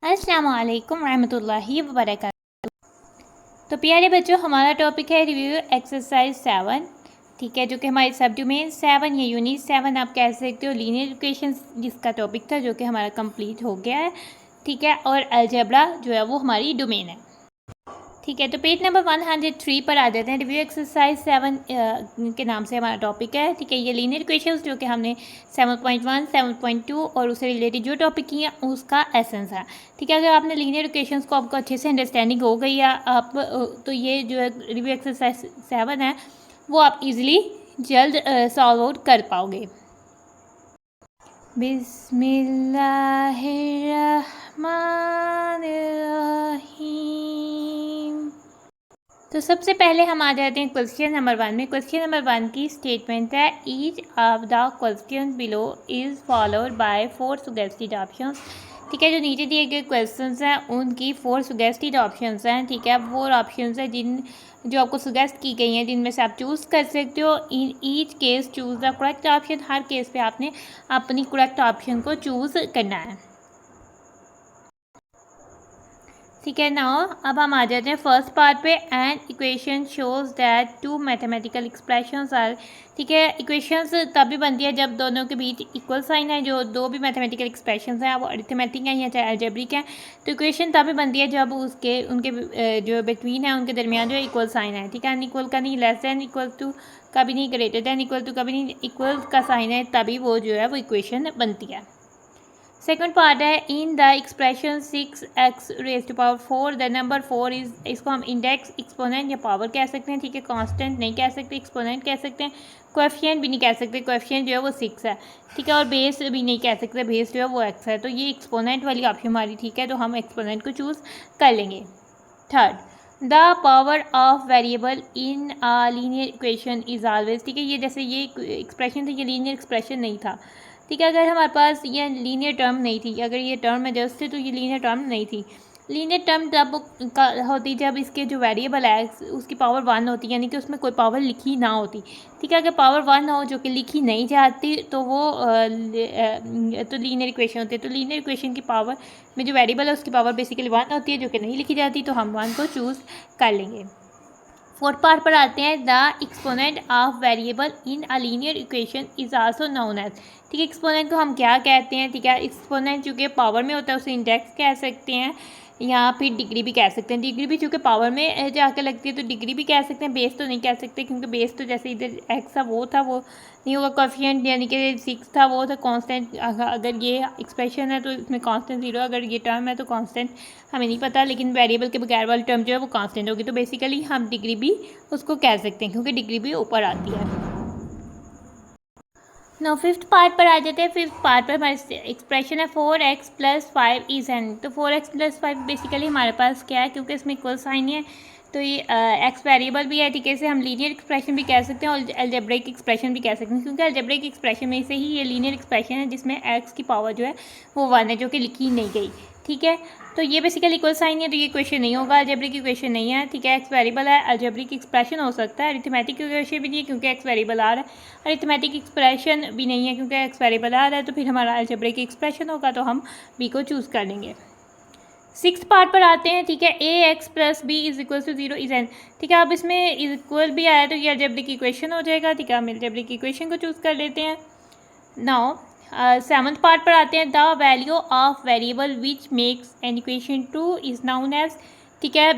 अस्सलाम वालेकुम रहमतुल्लाहि व बरकातहू। तो प्यारे बच्चों, हमारा टॉपिक है रिव्यू एक्सरसाइज 7। ठीक है, जो कि हमारे सब डोमेन 7 या यूनिट 7 आप कह सकते हो, लीनियर इक्वेशंस जिसका टॉपिक था, जो कि हमारा कंप्लीट हो गया है। ठीक है, और अलजेब्रा जो है वो हमारी डोमेन है। ठीक है, तो पेज नंबर 103 पर आ जाते हैं। रिव्यू एक्सरसाइज 7 के नाम से हमारा टॉपिक है। ठीक है, ये लीनियर इक्वेशंस जो कि हमने 7.1, 7.2 और उससे रिलेटेड जो टॉपिक किया उसका एसेंस है। ठीक है, अगर आपने लीनियर इक्वेशंस को आपको अच्छे से अंडरस्टैंडिंग हो गई है आप तो ये जो है रिव्यू एक्सरसाइज 7 है वो आप इजीली जल्द सॉल्व आउट कर पाओगे। बिस्मिल्लाहिर्रहमानिर्रहीम। तो सबसे पहले हम आ जाते हैं क्वेश्चन नंबर 1 में। क्वेश्चन नंबर 1 की स्टेटमेंट है, each of the question below is followed by 4 suggested options. ठीक है, जो नीचे दिए गए क्वेश्चंस हैं उनकी 4 सुगेस्टेड ऑप्शंस हैं। ठीक है, 4 ऑप्शंस हैं जो आपको सुगेस्ट की गई हैं, जिनमें से आप चूज़ कर सकते हो। In each case choose the correct option. Her case पे आपने अपनी करेक्ट ऑप्शन को चूज़ करना है। ठीक है, नाउ अब हम आ जाते हैं फर्स्ट पार्ट पे। And equation shows that two mathematical expressions are. ठीक है, इक्वेशंस तभी बनती है जब दोनों के बीच इक्वल साइन है। जो दो भी मैथमेटिकल एक्सप्रेशंस हैं वो अरिथमेटिक हैं या चाहे अलजेब्रिक हैं, तो इक्वेशन तभी बनती है जब उनके जो बिटवीन है उनके दरमियान जो इक्वल साइन है। ठीक है, अनइक्वल का नहीं, लेस देन इक्वल टू का भी नहीं, ग्रेटर देन इक्वल टू का भी नहीं, इक्वल का साइन है तभी वो जो है वो इक्वेशन बनती है। सेकंड पार्ट है, in the expression 6x raise to power 4 the number 4 is, इसको हम इंडेक्स, एक्सपोनेंट या पावर कह सकते हैं। ठीक है, कांस्टेंट नहीं कह सकते, एक्सपोनेंट कह सकते हैं, कोएफिशिएंट भी नहीं कह सकते, कोएफिशिएंट जो है वो 6 है। ठीक है, और बेस भी नहीं कह सकते, बेस जो है वो x है। तो ये एक्सपोनेंट वाली ऑप्शन हमारी ठीक है, तो हम एक्सपोनेंट को चूज़ कर लेंगे। Third, the power of variable in a linear equation is always. ठीक है, ये जैसे ये एक्सप्रेशन था, ये लीनियर एक्सप्रेशन नहीं था। ठीक है, अगर हमारे पास ये लीनियर टर्म नहीं थी, अगर ये टर्म में जस्ट थे तो ये लीनियर टर्म नहीं थी। लीनियर टर्म तब होती जब इसके जो वेरिएबल है उसकी पावर 1 होती, यानी कि उसमें कोई पावर लिखी ना होती। ठीक है, अगर पावर 1 हो जो कि लिखी नहीं जाती तो वो तो लीनियर इक्वेशन होती है। तो लीनियर इक्वेशन की पावर में जो वेरिएबल है उसकी पावर बेसिकली 1 होती है, जो कि नहीं लिखी जाती, तो हम 1 को चूज़ कर लेंगे। फोर्थ पार्ट पर आते हैं, the exponent of variable in a linear equation is also known as. ठीक है, एक्सपोनेंट को हम क्या कहते हैं? ठीक है, एक्सपोनेंट चूँकि पावर में होता है उसे इंडेक्स कह सकते हैं या फिर डिग्री भी कह सकते हैं। डिग्री भी चूँकि पावर में जाकर लगती है तो डिग्री भी कह सकते हैं, बेस तो नहीं कह सकते, क्योंकि बेस तो जैसे इधर एक्स था वो नहीं होगा। कोएफिशिएंट यानी कि 6 था वो था कांस्टेंट। अगर ये एक्सप्रेशन है तो इसमें कांस्टेंट 0, अगर ये टर्म है तो कांस्टेंट हमें नहीं पता, लेकिन वेरिएबल के बगैर वाली टर्म जो है वो कांस्टेंट होगी। तो बेसिकली हम डिग्री भी उसको कह सकते हैं क्योंकि डिग्री भी ऊपर आती है। नो फिफ्थ पार्ट पर आ जाते हैं। फिफ्थ पार्ट पर हमारे एक्सप्रेशन है 4x + 5 इज एन। तो 4x + 5 बेसिकली हमारे पास क्या है, क्योंकि इसमें इक्वल साइन है तो ये एक्स वेरिएबल भी है। ठीक है, इसे हम लीनियर एक्सप्रेशन भी कह सकते हैं और अलजेब्रिक एक्सप्रेशन भी कह सकते हैं, क्योंकि अलजेब्रिक एक्सप्रेशन में से ही ये लीनियर एक्सप्रेशन है जिसमें एक्स की पावर जो है वो 1 है, जो कि लिखी नहीं गई। ठीक है, तो ये बेसिकली इक्वल साइन है तो ये इक्वेशन नहीं होगा, अलजेब्रिक इक्वेशन नहीं है। ठीक है, एक्स वेरिएबल है, अलजेब्रिक एक्सप्रेशन हो सकता है, अरिथमेटिक इक्वेशन भी नहीं है क्योंकि एक्स वेरिएबल आ रहा है, अरिथमेटिक एक्सप्रेशन भी नहीं है क्योंकि एक्स वेरिएबल आ रहा है, तो फिर हमारा अलजेब्रिक एक्सप्रेशन होगा, तो हम बी को चूज़ कर लेंगे। सिक्स पार्ट पर आते हैं। ठीक है, ax + b = 0 इज एन। ठीक है, अब इसमें इक्वल भी आया तो ये अलजेब्रिक इक्वेशन हो जाएगा। ठीक है, हम अलजेब्रिक इक्वेशन को चूज़ कर लेते हैं। नाउ सेवंथ पार्ट पर आते हैं, the value of variable which makes an equation true is known as. ठीक है,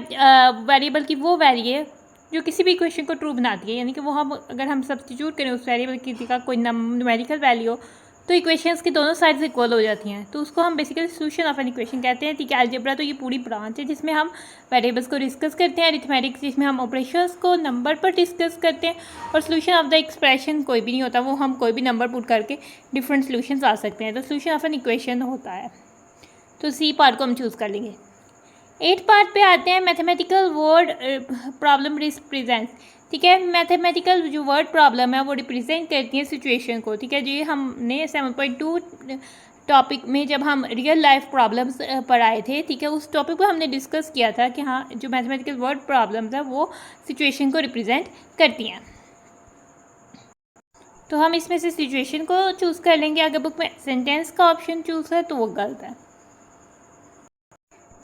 वेरिएबल की वो वैल्यू है जो किसी भी इक्वेशन को ट्रू बनाती है, यानी कि वो हम अगर हम सब्स्टिट्यूट करें उस वेरिएबल की का कोई न्यूमेरिकल वैल्यू हो तो इक्वेशंस की दोनों साइड्स इक्वल हो जाती हैं, तो उसको हम basically solution of an equation कहते हैं। ठीक है, अलजेब्रा तो ये पूरी ब्रांच है जिसमें हम वेरिएबल्स को डिस्कस करते हैं, अरिथमेटिक्स जिसमें हम ऑपरेशंस को नंबर पर डिस्कस करते हैं, और सोल्यूशन ऑफ द एक्सप्रेशन कोई भी नहीं होता, वो हम कोई भी नंबर पुट करके डिफरेंट सोल्यूशंस आ सकते हैं, तो सोल्यूशन ऑफ एन इक्वेशन होता है। तो सी पार्ट को हम चूज़ कर लेंगे। 8 पार्ट पे आते हैं, मैथमेटिकल वर्ड प्रॉब्लम रिप्रेजेंट्स। ठीक है, मैथमेटिकल जो वर्ड प्रॉब्लम है वो रिप्रेजेंट करती है सिचुएशन को। ठीक है, जो ये हमने 7.2 टॉपिक में जब हम रियल लाइफ प्रॉब्लम्स पर आए थे, ठीक है, उस टॉपिक पर हमने डिस्कस किया था कि हाँ जो मैथमेटिकल वर्ड प्रॉब्लम्स है वो सिचुएशन को रिप्रेजेंट करती हैं। तो हम इसमें से सिचुएशन को चूज़ कर लेंगे। अगर बुक में सेंटेंस का ऑप्शन चूज़ है तो वो गलत है।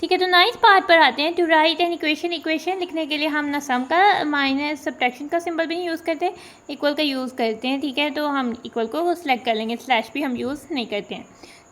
ठीक है, तो नाइन्थ पार्ट पर आते हैं। टू राइट एन इक्वेशन लिखने के लिए हम ना सम का माइनस सब्ट्रैक्शन का सिंबल भी नहीं यूज़ करते, इक्वल का यूज़ करते हैं। ठीक है, तो हम इक्वल को सिलेक्ट कर लेंगे, स्लैश भी हम यूज़ नहीं करते हैं।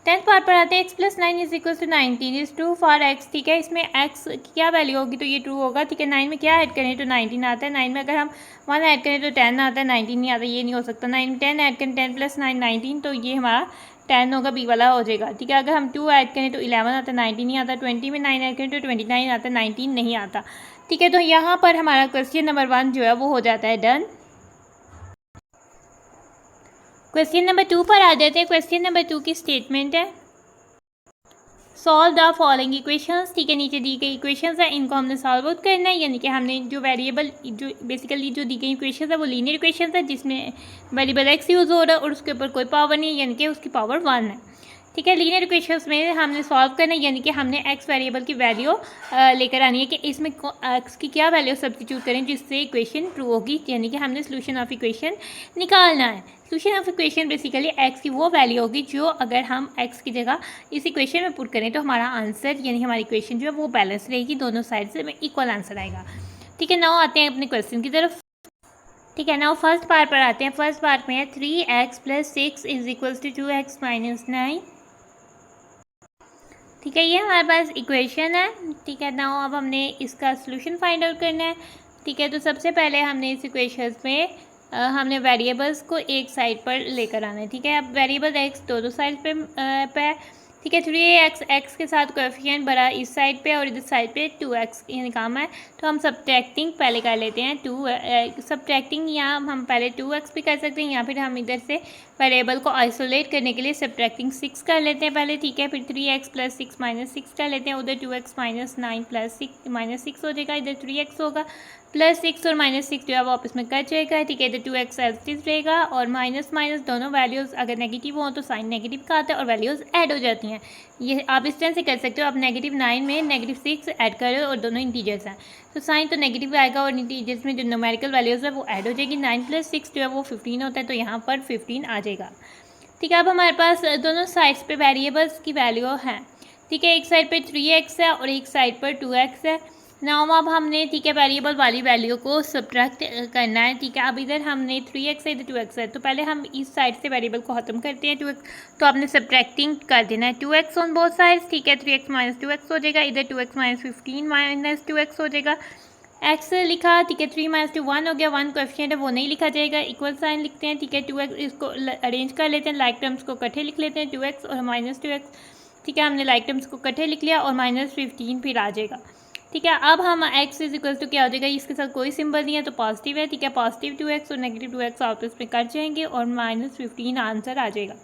10th पार्ट पर आते हैं। x + 9 = 19 is true for x। ठीक है, इसमें x की क्या वैल्यू होगी तो ये ट्रू होगा। ठीक है, 9 में क्या ऐड करें तो 19 आता है। 9 में अगर हम 1 ऐड करें तो 10 आता है, 19 नहीं आता, ये नहीं हो सकता। 9 में 10 ऐड करें, 10 + 9 19, तो ये हमारा 10 होगा, बी वाला हो जाएगा। ठीक है, अगर हम 2 ऐड करें तो 11 आता है, 19 नहीं आता। 20 में 9 ऐड करें तो 29 आता है, 19 नहीं आता। ठीक है, तो यहाँ पर हमारा क्वेश्चन नंबर 1 जो है वो हो जाता है डन। क्वेश्चन नंबर 2 पर आ जाते हैं। क्वेश्चन नंबर 2 की स्टेटमेंट है सॉल्व द फॉलोइंग इक्वेशंस। ठीक है, नीचे दी गई इक्वेशंस है, इनको हमने सॉल्व आउट करना है, यानी कि हमने जो वेरिएबल जो बेसिकली जो दी गई इक्वेशंस है वो लीनियर इक्वेशंस है, जिसमें वेरिएबल एक्स यूज़ हो रहा है और उसके ऊपर कोई पावर नहीं है, यानी कि उसकी पावर 1 है। ठीक है, लीनियर इक्वेशंस में हमने सॉल्व करना है, यानी कि हमने एक्स वेरिएबल की वैल्यू लेकर आनी है कि इसमें एक्स की क्या वैल्यू सब्स्टिट्यूट करें जिससे इक्वेशन ट्रू होगी, यानी कि हमने सोल्यूशन ऑफ इक्वेशन निकालना है। Solution of equation basically x की वो वैल्यू होगी जो अगर हम एक्स की जगह इस इक्वेशन में पुट करें तो हमारा आंसर यानी हमारी इक्वेशन जो है वो बैलेंस रहेगी, दोनों साइड से में इक्वल आंसर आएगा। ठीक है, नाउ आते हैं अपने क्वेश्चन की तरफ। ठीक है, नाउ फर्स्ट पार्ट पर आते हैं। फर्स्ट पार्ट में है 3x + 6 = 2x - 9। ठीक है, ये हमारे पास इक्वेशन है। ठीक है, नाउ अब हमने इसका सोल्यूशन फाइंड आउट करना है। ठीक है, तो सबसे पहले हमने इस इक्वेशन में हमने वेरिएबल्स को एक साइड पर लेकर आना है। ठीक है, अब वेरिएबल एक्स दो साइड पे ठीक है, 3x एक्स के साथ कोएफिशिएंट बड़ा इस साइड पे और इधर साइड पे 2x ये काम है, तो हम सब्ट्रैक्टिंग पहले कर लेते हैं। सब्ट्रैक्टिंग यहाँ हम पहले 2x भी कर सकते हैं, या फिर हम इधर से वेरिएबल को आइसोलेट करने के लिए सब्ट्रैक्टिंग 6 कर लेते हैं पहले। ठीक है, फिर 3x + 6 - 6 कर लेते हैं, उधर 2x - 9 + 6 हो जाएगा, इधर 3x होगा, +6 और -6 जो है वो आपस में कट जाएगा। ठीक है, इधर 2x एज इट रहेगा और माइनस माइनस दोनों वैल्यूज़ अगर नेगेटिव हो तो साइन नेगेटिव का आता है और वैल्यूज़ ऐड हो जाती हैं। ये आप इस तरह से कर सकते हो, आप -9 में -6 ऐड करो और दोनों इंटीजर्स हैं तो साइन तो नेगेटिव आएगा और इंटीजर्स में जो न्यूमेरिकल वैल्यूज़ है वो ऐड हो जाएगी। 9 + 6 जो है वो 15 होता है, तो यहाँ पर 15 आ जाएगा। ठीक है, अब हमारे पास दोनों साइड्स पे वेरिएबल्स की वैल्यू हैं। ठीक है, एक साइड पे 3x है और एक साइड पर 2x है। नाउ अब हमने ठीक है वेरिएबल वाली वैल्यू को सब्ट्रैक्ट करना है। ठीक है, अब इधर हमने 3x है, इधर 2x है, तो पहले हम इस साइड से वेरिएबल को ख़त्म करते हैं 2x, तो आपने सब्ट्रैक्टिंग कर देना है 2x ऑन बोथ साइड्स। ठीक है, 3x - 2x हो जाएगा, इधर 2x - 15 - 2x हो जाएगा। x लिखा, ठीक है, 3 - 2 1 हो गया, 1 कोएफिशिएंट है वो नहीं लिखा जाएगा, इक्वल साइन लिखते हैं। ठीक है, 2x इसको अरेंज कर लेते हैं, लाइक टर्म्स को इकट्ठे लिख लेते हैं, 2x और -2x। ठीक है, हमने लाइक टर्म्स को इकट्ठे लिख लिया और -15 फिर आ जाएगा। ठीक है, अब हम x = क्या हो जाएगा, इसके साथ कोई सिंबल नहीं है तो पॉजिटिव है। ठीक है, +2x और -2x आपस में कट जाएंगे और -15 आंसर आ जाएगा।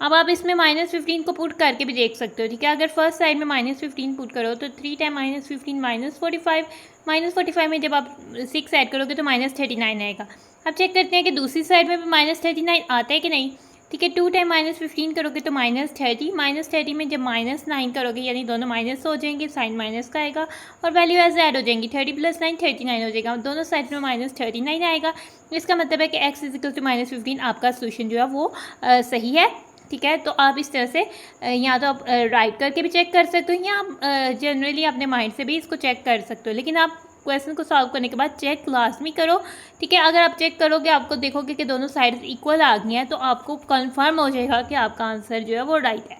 अब आप इसमें -15 को पुट करके भी देख सकते हो। ठीक है, अगर फर्स्ट साइड में -15 पुट करो तो 3 टाइम -15 -45, -45 में जब आप 6 ऐड करोगे तो -39 आएगा। अब चेक करते हैं कि दूसरी साइड में भी -39 आता है कि नहीं। ठीक है, 2 टाइम -15 करोगे तो -30, -30 में जब -9 करोगे यानी दोनों माइनस हो जाएंगे, साइन माइनस का आएगा और वैल्यू ऐसे ऐड हो जाएंगी, 30 + 9 39 हो जाएगा, दोनों साइड में -39 आएगा। इसका मतलब है कि x = -15 आपका सोल्यूशन जो है वो सही है। ठीक है, तो आप इस तरह से या तो आप राइट करके भी चेक कर सकते हो या आप जनरली अपने माइंड से भी इसको चेक कर सकते हो, लेकिन आप क्वेश्चन को सॉल्व करने के बाद चेक लाजमी करो। ठीक है, अगर आप चेक करोगे आपको देखोगे कि दोनों साइड्स इक्वल आ गई हैं तो आपको कंफर्म हो जाएगा कि आपका आंसर जो है वो राइट है।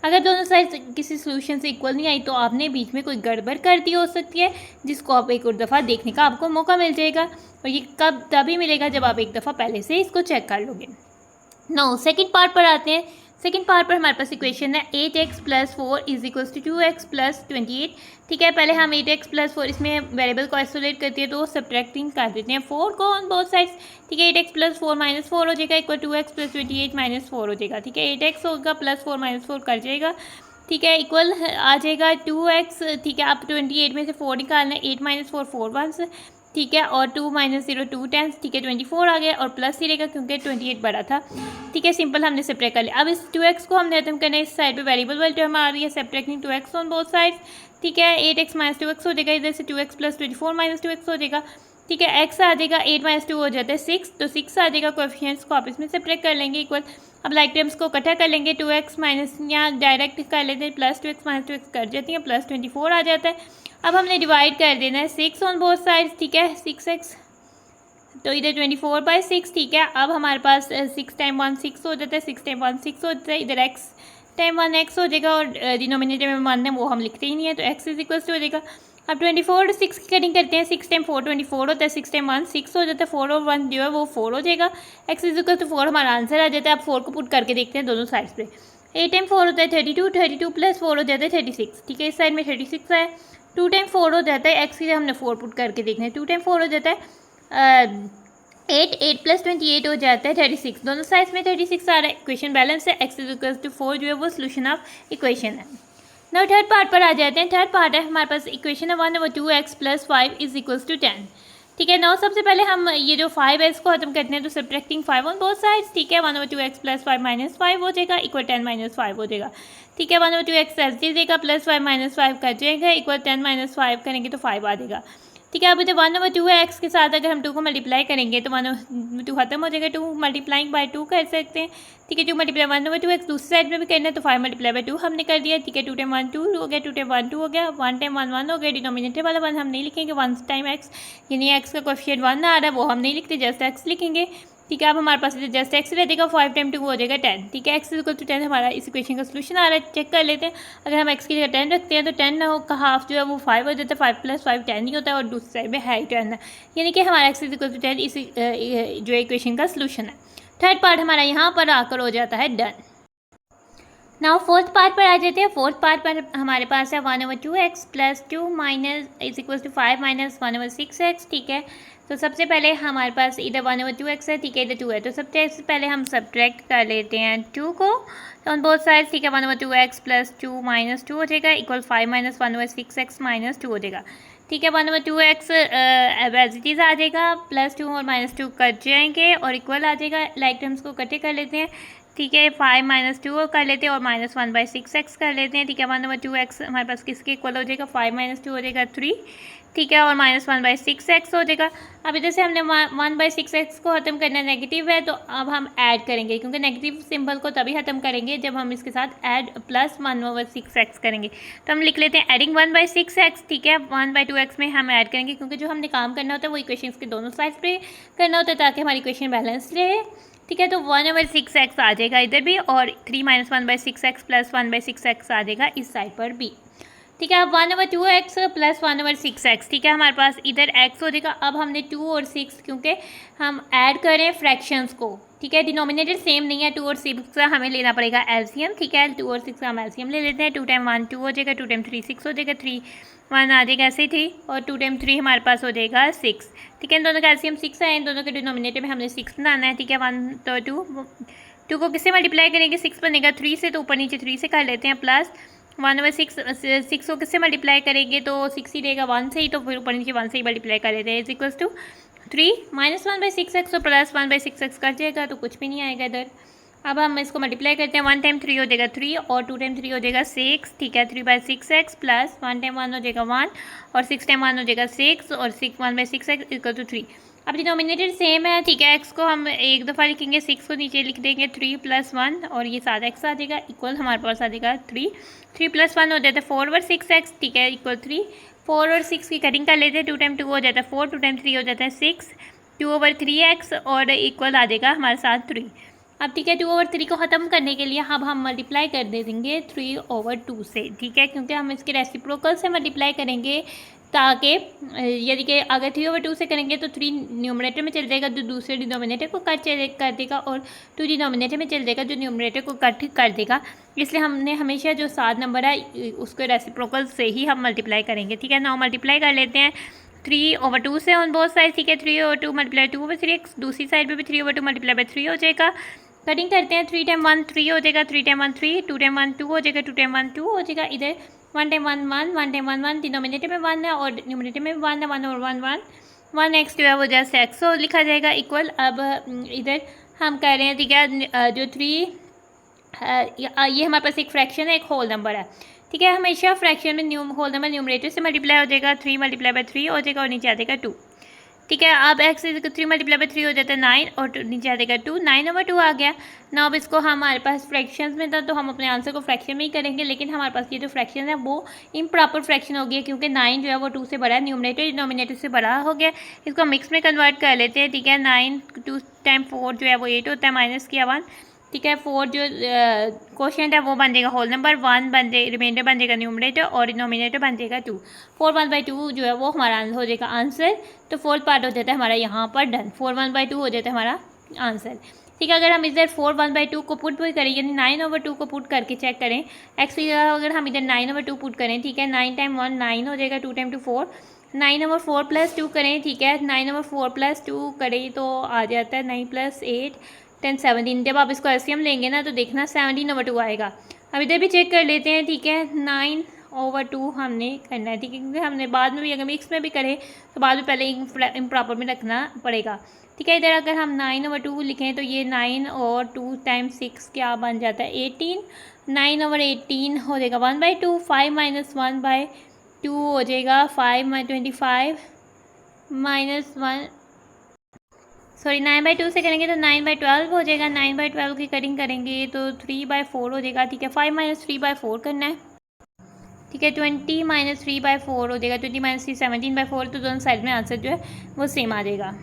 अगर दोनों साइड्स किसी सोल्यूशन से इक्वल नहीं आई तो आपने बीच में कोई गड़बड़ कर दी हो सकती है, जिसको आप एक और दफ़ा देखने का आपको मौका मिल जाएगा, और ये कब तभी मिलेगा जब आप एक दफ़ा पहले से इसको चेक कर लोगे। नो सेकेंड पार्ट पर आते हैं। सेकेंड पार्ट पर हमारे पास इक्वेशन है 8x + 4 = 2x + 28। ठीक है, पहले हम 8x + 4 इसमें वेरिएबल को आइसोलेट करते हैं तो सब्ट्रैक्टिंग कर देते हैं 4 को ऑन बोथ साइड्स। ठीक है, 8x + 4 - 4 हो जाएगा इक्वल 2x + 28 - 4 हो जाएगा। ठीक है, 8x होगा +4 - 4 कर जाएगा। ठीक है, इक्वल आ जाएगा 2x। ठीक है, आप 28 में से 4 निकालना है, 8 - 4 4 1s। ठीक है, और 2 - 0 2 10। ठीक है, 24 आ गया और प्लस ही रहेगा क्योंकि 28 बड़ा था। ठीक है, सिंपल हमने सेपरेट कर लिया। अब इस 2x को हमने खत्म करना है, इस साइड पे वेरिएबल वाली टर्म आ रही है, separating 2x on both sides. ठीक है, 8x - 2x हो जाएगा, इधर से 2x + 24 - 2x हो जाएगा। ठीक है। एक्स आ जाएगा 8 - 2 हो जाता है 6, तो 6 आ जाएगा। कोएफिशिएंट्स को आप इसमें सब्ट्रैक्ट कर लेंगे इक्वल। अब लाइक टर्म्स को इकट्ठा कर लेंगे, 2x माइनस यहाँ डायरेक्ट कर लेते हैं, प्लस 2x माइनस 2x कर जाती है, प्लस 24 आ जाता है। अब हमने डिवाइड कर देना है 6 ऑन बोथ साइड्स, ठीक है, 6x, तो इधर 24/6, ठीक है। अब हमारे पास 6 टाइम 1 6 हो जाता है, 6 टाइम 1 6 हो जाता है, इधर x टाइम 1 x हो जाएगा, और डिनोमिनेटर में 1 है वो हम लिखते ही नहीं है, तो x इज इक्वल टू हो जाएगा। अब 24 6 की कटिंग करते हैं, 6 टाइम 4 24 होता है, 6 टाइम 1 6 हो जाता है, 4 और 1 जो है वो 4 हो जाएगा, x इज इक्वल टू 4 हमारा आंसर आ जाता है। अब 4 को पुट करके देखते हैं दोनों साइड्स पे। 8 टाइम 4 होता है 32, 32 प्लस 4 हो जाता है 36, ठीक है, इस साइड में 36 है। 2 टाइम 4 हो जाता है, x की हमने 4 पुट करके देखना है, 2 टाइम 4 हो जाता है 8 प्लस 28 हो जाता है 36, दोनों साइड्स में 36 आ रहा है। इक्वेशन बैलेंस है, x इज इक्वल टू 4 जो है वो सोल्यूशन ऑफ इक्वेशन है। नाउ थर्ड पार्ट पर आ जाते हैं। थर्ड पार्ट है हमारे पास इक्वेशन है 1/2x + 5 इज इक्वल टू 10, ठीक है। नाउ सबसे पहले हम ये जो 5 है इसको खत्म करते हैं, तो सब्ट्रैक्टिंग 5 ऑन बोथ साइड्स, ठीक है, 1/2x + 5 - 5 हो जाएगा इक्वल 10 - 5 हो जाएगा, ठीक है। 1/2x ऐसे ही देगा, प्लस 5 - 5 कर जाएगा इक्वल 10 - 5 करेंगे तो 5 आ जाएगा, ठीक है। अब इधर 1/2 है, x के साथ अगर हम 2 को मल्टीप्लाई करेंगे तो 1/2 खत्म हो जाएगा, 2 मल्टीप्लाइंग बाय 2 कर सकते हैं, ठीक है। 2 मल्टीप्लाई 1/2x दूसरी साइड में भी करना है, तो 5 मल्टीप्लाई बाय 2 हमने कर दिया, ठीक है। 2 टाइम 1 2 हो गया, 2 टाइम 1 2 हो गया, 1 टाइम 1 1 हो गया, डिनोमिनेटर वाला 1 हम नहीं लिखेंगे, 1 टाइम x यानी x का कोएफिशिएंट 1 आ रहा है वो हम नहीं लिखते, जस्ट x लिखेंगे, ठीक है। अब हमारे पास इधर जस्ट x रह देगा, 5 टाइम 2 हो जाएगा 10, ठीक है। x इज इक्वल टू 10 हमारा इस इक्वेशन का सोल्यूशन आ रहा है। चेक कर लेते हैं, अगर हम x की जगह 10 रखते हैं तो 10 का हाफ जो है वो 5 हो जाता है, 5 + 5 10 ही होता है, और दूसरी साइड में है 10 है, यानी कि हमारा x इज इक्वल टू 10 इस जो इक्वेशन का सोल्यूशन है। थर्ड पार्ट हमारा यहाँ पर आकर हो जाता है डन। नाउ फोर्थ पार्ट पर आ जाते हैं। फोर्थ पार्ट पर हमारे पास है 1/2x + 2 is equal to 5 - 1/6x, ठीक है। तो सबसे पहले हमारे पास इधर 1/2x है, ठीक है, इधर 2 है, तो सबसे पहले हम सब्ट्रैक्ट कर लेते हैं 2 को ऑन बोथ साइड्स, ठीक है। 1/2x + 2 - 2 हो जाएगा इक्वल 5 - 1/6x - 2 हो जाएगा, ठीक है। 1/2x एज इट इज़ आ जाएगा, +2 और -2 कट जाएंगे और इक्वल आ जाएगा। लाइक टर्म्स को इकट्ठे कर लेते हैं, ठीक है। 5 - 2 कर लेते हैं और -1/6x कर लेते हैं, ठीक है। 1/2x हमारे पास किसके इक्वल हो जाएगा, 5 - 2 हो जाएगा 3, ठीक है, और -1/6x हो जाएगा। अब इधर से हमने 1/6x को ख़त्म करना नेगेटिव है, तो अब हम ऐड करेंगे, क्योंकि नेगेटिव सिंबल को तभी ख़त्म करेंगे जब हम इसके साथ ऐड प्लस 1/6x करेंगे। तो हम लिख लेते हैं एडिंग 1/6x, ठीक है। 1/2x में हम ऐड करेंगे, क्योंकि जो हमने काम करना होता है वो इक्वेशन के दोनों साइड्स पे करना होता है ताकि हमारी इक्वेशन बैलेंस रहे, ठीक है। तो 1/6x आ जाएगा इधर भी, और 3 - 1/6x + 1/6x आ जाएगा इस साइड पर भी, ठीक है। अब 1/2x + 1/6x, ठीक है, हमारे पास इधर x हो जाएगा। अब हमने 2 और 6 क्योंकि हम ऐड करें फ्रैक्शंस को, ठीक है, डिनोमिनेटर सेम नहीं है, 2 और 6 का हमें लेना पड़ेगा एलसीएम, ठीक है। 2 और 6 का हम एलसीएम ले लेते हैं। 2 टाइम 1 2 हो जाएगा, 2 टाइम 3 6 हो जाएगा, 3 1 आ जाएगा ऐसे ही 3, और 2 टाइम 3 हमारे पास हो जाएगा 6, ठीक है। इन दोनों का एलसीएम 6 है, इन दोनों के डिनोमिनेटर में हमने 6 बनाना है, ठीक है। 1 तो 2 को किससे मल्टीप्लाई करेंगे, 6 बनेगा 3 से, तो ऊपर नीचे 3 से कर लेते हैं, प्लस 1/6 को किससे मल्टीप्लाई करेंगे, तो 6 ही रहेगा 1 से ही, तो फिर ऊपर नीचे 1 से ही मल्टीप्लाई कर लेते हैं, इज इक्वल टू 3 - 1/6x, तो प्लस 1/6x कर जाएगा, तो कुछ भी नहीं आएगा इधर। अब हम इसको मल्टीप्लाई करते हैं, 1 टाइम 3 हो जाएगा 3, और 2 टाइम 3 हो जाएगा 6, ठीक है। 3/6x प्लस 1 टाइम 1 हो जाएगा 1, और 6 टाइम 1 हो जाएगा 6, और 1/6x इक्वल टू 3। अब डिनोमिनेटर सेम है, ठीक है। x को हम एक दफ़ा लिखेंगे, 6 को नीचे लिख देंगे, 3 + 1, और ये सारा x आ जाएगा इक्वल हमारे पास आ जाएगा 3 + 1 हो जाता है 4/6x, ठीक है, इक्वल 3। 4 और 6 की कटिंग कर लेते हैं, 2 टाइम 2 हो जाता है 4, 2 टाइम 3 हो जाता है 6, 2/3x, और इक्वल आ जाएगा हमारे साथ 3। अब ठीक है, 2/3 को ख़त्म करने के लिए अब हम मल्टीप्लाई कर दे देंगे 3/2 से, ठीक है, क्योंकि हम इसके रेसिप्रोकल से मल्टीप्लाई करेंगे, ताकि यदि कि अगर 3/2 से करेंगे तो 3 न्यूमरेटर में चल जाएगा, जो दूसरे डिनोमिनेटर को कट कर देगा, और 2 डिनोमिनेटर में चल जाएगा, जो न्यूमरेटर को कट कर देगा। इसलिए हमने हमेशा जो 7 नंबर है उसके रेसिप्रोकल से ही हम मल्टीप्लाई करेंगे, ठीक है। 9 मल्टीप्लाई कर लेते हैं 3/2 से ऑन बोथ साइड, ठीक है। 3/2 मल्टीप्लाई 2/3x, दूसरी साइड पर भी 3/2 मल्टीप्लाई बाय 3 हो जाएगा। कटिंग करते हैं, 3 टाइम 1 3 हो जाएगा, 3 टाइम 1 3, 2 टाइम 1 2 हो जाएगा, 2 टाइम 1 2 हो जाएगा। इधर 1 टाइम 1 1, 1 टाइम 1 1, डिनोमिनेटर में 1 है और न्यूमरेटर में 1 है, 1 और 1 1, 1x जो है वो जस्ट x हो लिखा जाएगा इक्वल। अब इधर हम कह रहे हैं, ठीक है, जो 3 ये हमारे पास एक फ्रैक्शन है, एक होल नंबर है, ठीक है। हमेशा फ्रैक्शन में होल नंबर न्यूमरेटर से मल्टीप्लाई हो जाएगा, 3 × 3 हो जाएगा, और नीचे आ जाएगा 2, ठीक है। अब x इज 3 मल्टीप्लाई बाई 3 हो जाता है 9 और नीचे आ जाएगा 2, 9/2 आ गया ना। अब इसको हमारे पास फ्रैक्शंस में था तो हम अपने आंसर को फ्रैक्शन में ही करेंगे, लेकिन हमारे पास ये जो फ्रैक्शन है वो इम्प्रॉपर फ्रैक्शन हो गया क्योंकि 9 जो है वो 2 से बड़ा है, न्यूमरेटर डिनोमिनेटर से बड़ा हो गया। इसको मिक्स में कन्वर्ट कर लेते हैं। ठीक है, 9 2 टाइम 4 जो है वो 8 होता है, माइनस किया 1। ठीक है, 4 जो क्वोशिएंट है वो बन जाएगा होल नंबर, 1 बन जाए रिमाइंडर बन जाएगा न्यूमरेटर और डिनोमिनेटर बन जाएगा 2। 4 1/2 जो है वो हमारा हो जाएगा आंसर। तो फोर्थ पार्ट हो जाता है हमारा यहाँ पर डन। 4 1/2 हो जाता है हमारा आंसर। ठीक है, अगर हम इधर 4 1/2 को पुट भी करें यानी 9/2 को पुट करके चेक करें एक्स की जगह अगर हम इधर 9/2 पुट करें, ठीक है, 9 टाइम 1 9 हो जाएगा, 2 टाइम 2 4, 9/4 प्लस 2 करें, ठीक है, 9/4 प्लस 2 करें तो आ जाता है 9 + 8 10 17। जब आप इसको एलसीएम लेंगे ना तो देखना 17/2 आएगा। अब इधर भी चेक कर लेते हैं। ठीक है, 9/2 हमने करना है, ठीक है, क्योंकि हमने बाद में भी अगर मिक्स में भी करें तो बाद में पहले इम्प्रॉपर में रखना पड़ेगा। ठीक है, इधर अगर हम 9/2 लिखें तो ये 9 और 2 टाइम्स 6 क्या बन जाता है 18, 9/18 हो जाएगा 1/2, 5 - 1/2 हो जाएगा 5 - 25 -1 सॉरी 9/2 से करेंगे तो 9/12 हो जाएगा, 9/12 की कटिंग करेंगे तो 3/4 हो जाएगा। ठीक है, 5 - 3/4 करना है। ठीक है, 20 - 3/4 हो जाएगा, 20 - 3 17/4। तो दोनों साइड में आंसर जो है वो सेम आ जाएगा।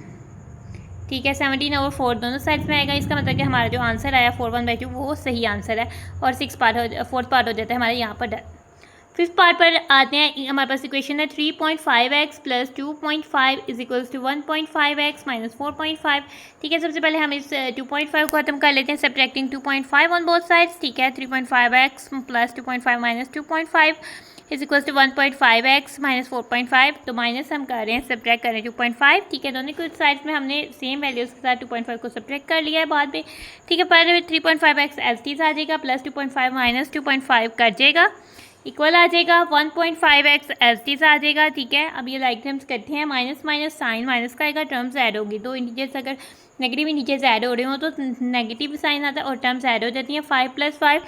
ठीक है, 17 और 4 दोनों साइड्स में आएगा। इसका मतलब कि हमारा जो आंसर आया 4 1/2 वो सही आंसर है और 4th पार्ट हो जाता है हमारे यहाँ पर डन। 5th पार्ट पर आते हैं। हमारे पास इक्वेशन है 3.5x + 2.5 = 1.5x - 4.5। ठीक है, सबसे पहले हम इस 2.5 को खत्म कर लेते हैं सब्ट्रैक्टिंग 2.5 ऑन बोथ साइड्स। ठीक है, 3.5x + 2.5 - 2.5 = 1.5x - 4.5। तो माइनस हम कर रहे हैं, सब्ट्रैक्ट कर रहे हैं 2.5। ठीक है, दोनों कुछ साइड्स में हमने सेम वैल्यूज़ के साथ 2.5 को सब्ट्रैक्ट कर लिया है बाद में। ठीक है, पहले 3.5x एज इट इज आ जाएगा, प्लस 2.5 - 2.5 कर जाएगा, इक्वल आ जाएगा 1.5x एज इट इज आ जाएगा। ठीक है, अब ये लाइक टर्म्स करते हैं, माइनस माइनस साइन माइनस का आएगा, टर्म्स ऐड होगी। दो इंटीजर्स अगर नेगेटिव इंटीजर्स ऐड हो रहे हो तो नेगेटिव साइन आता है और टर्म्स ऐड हो जाती हैं। 5 + 5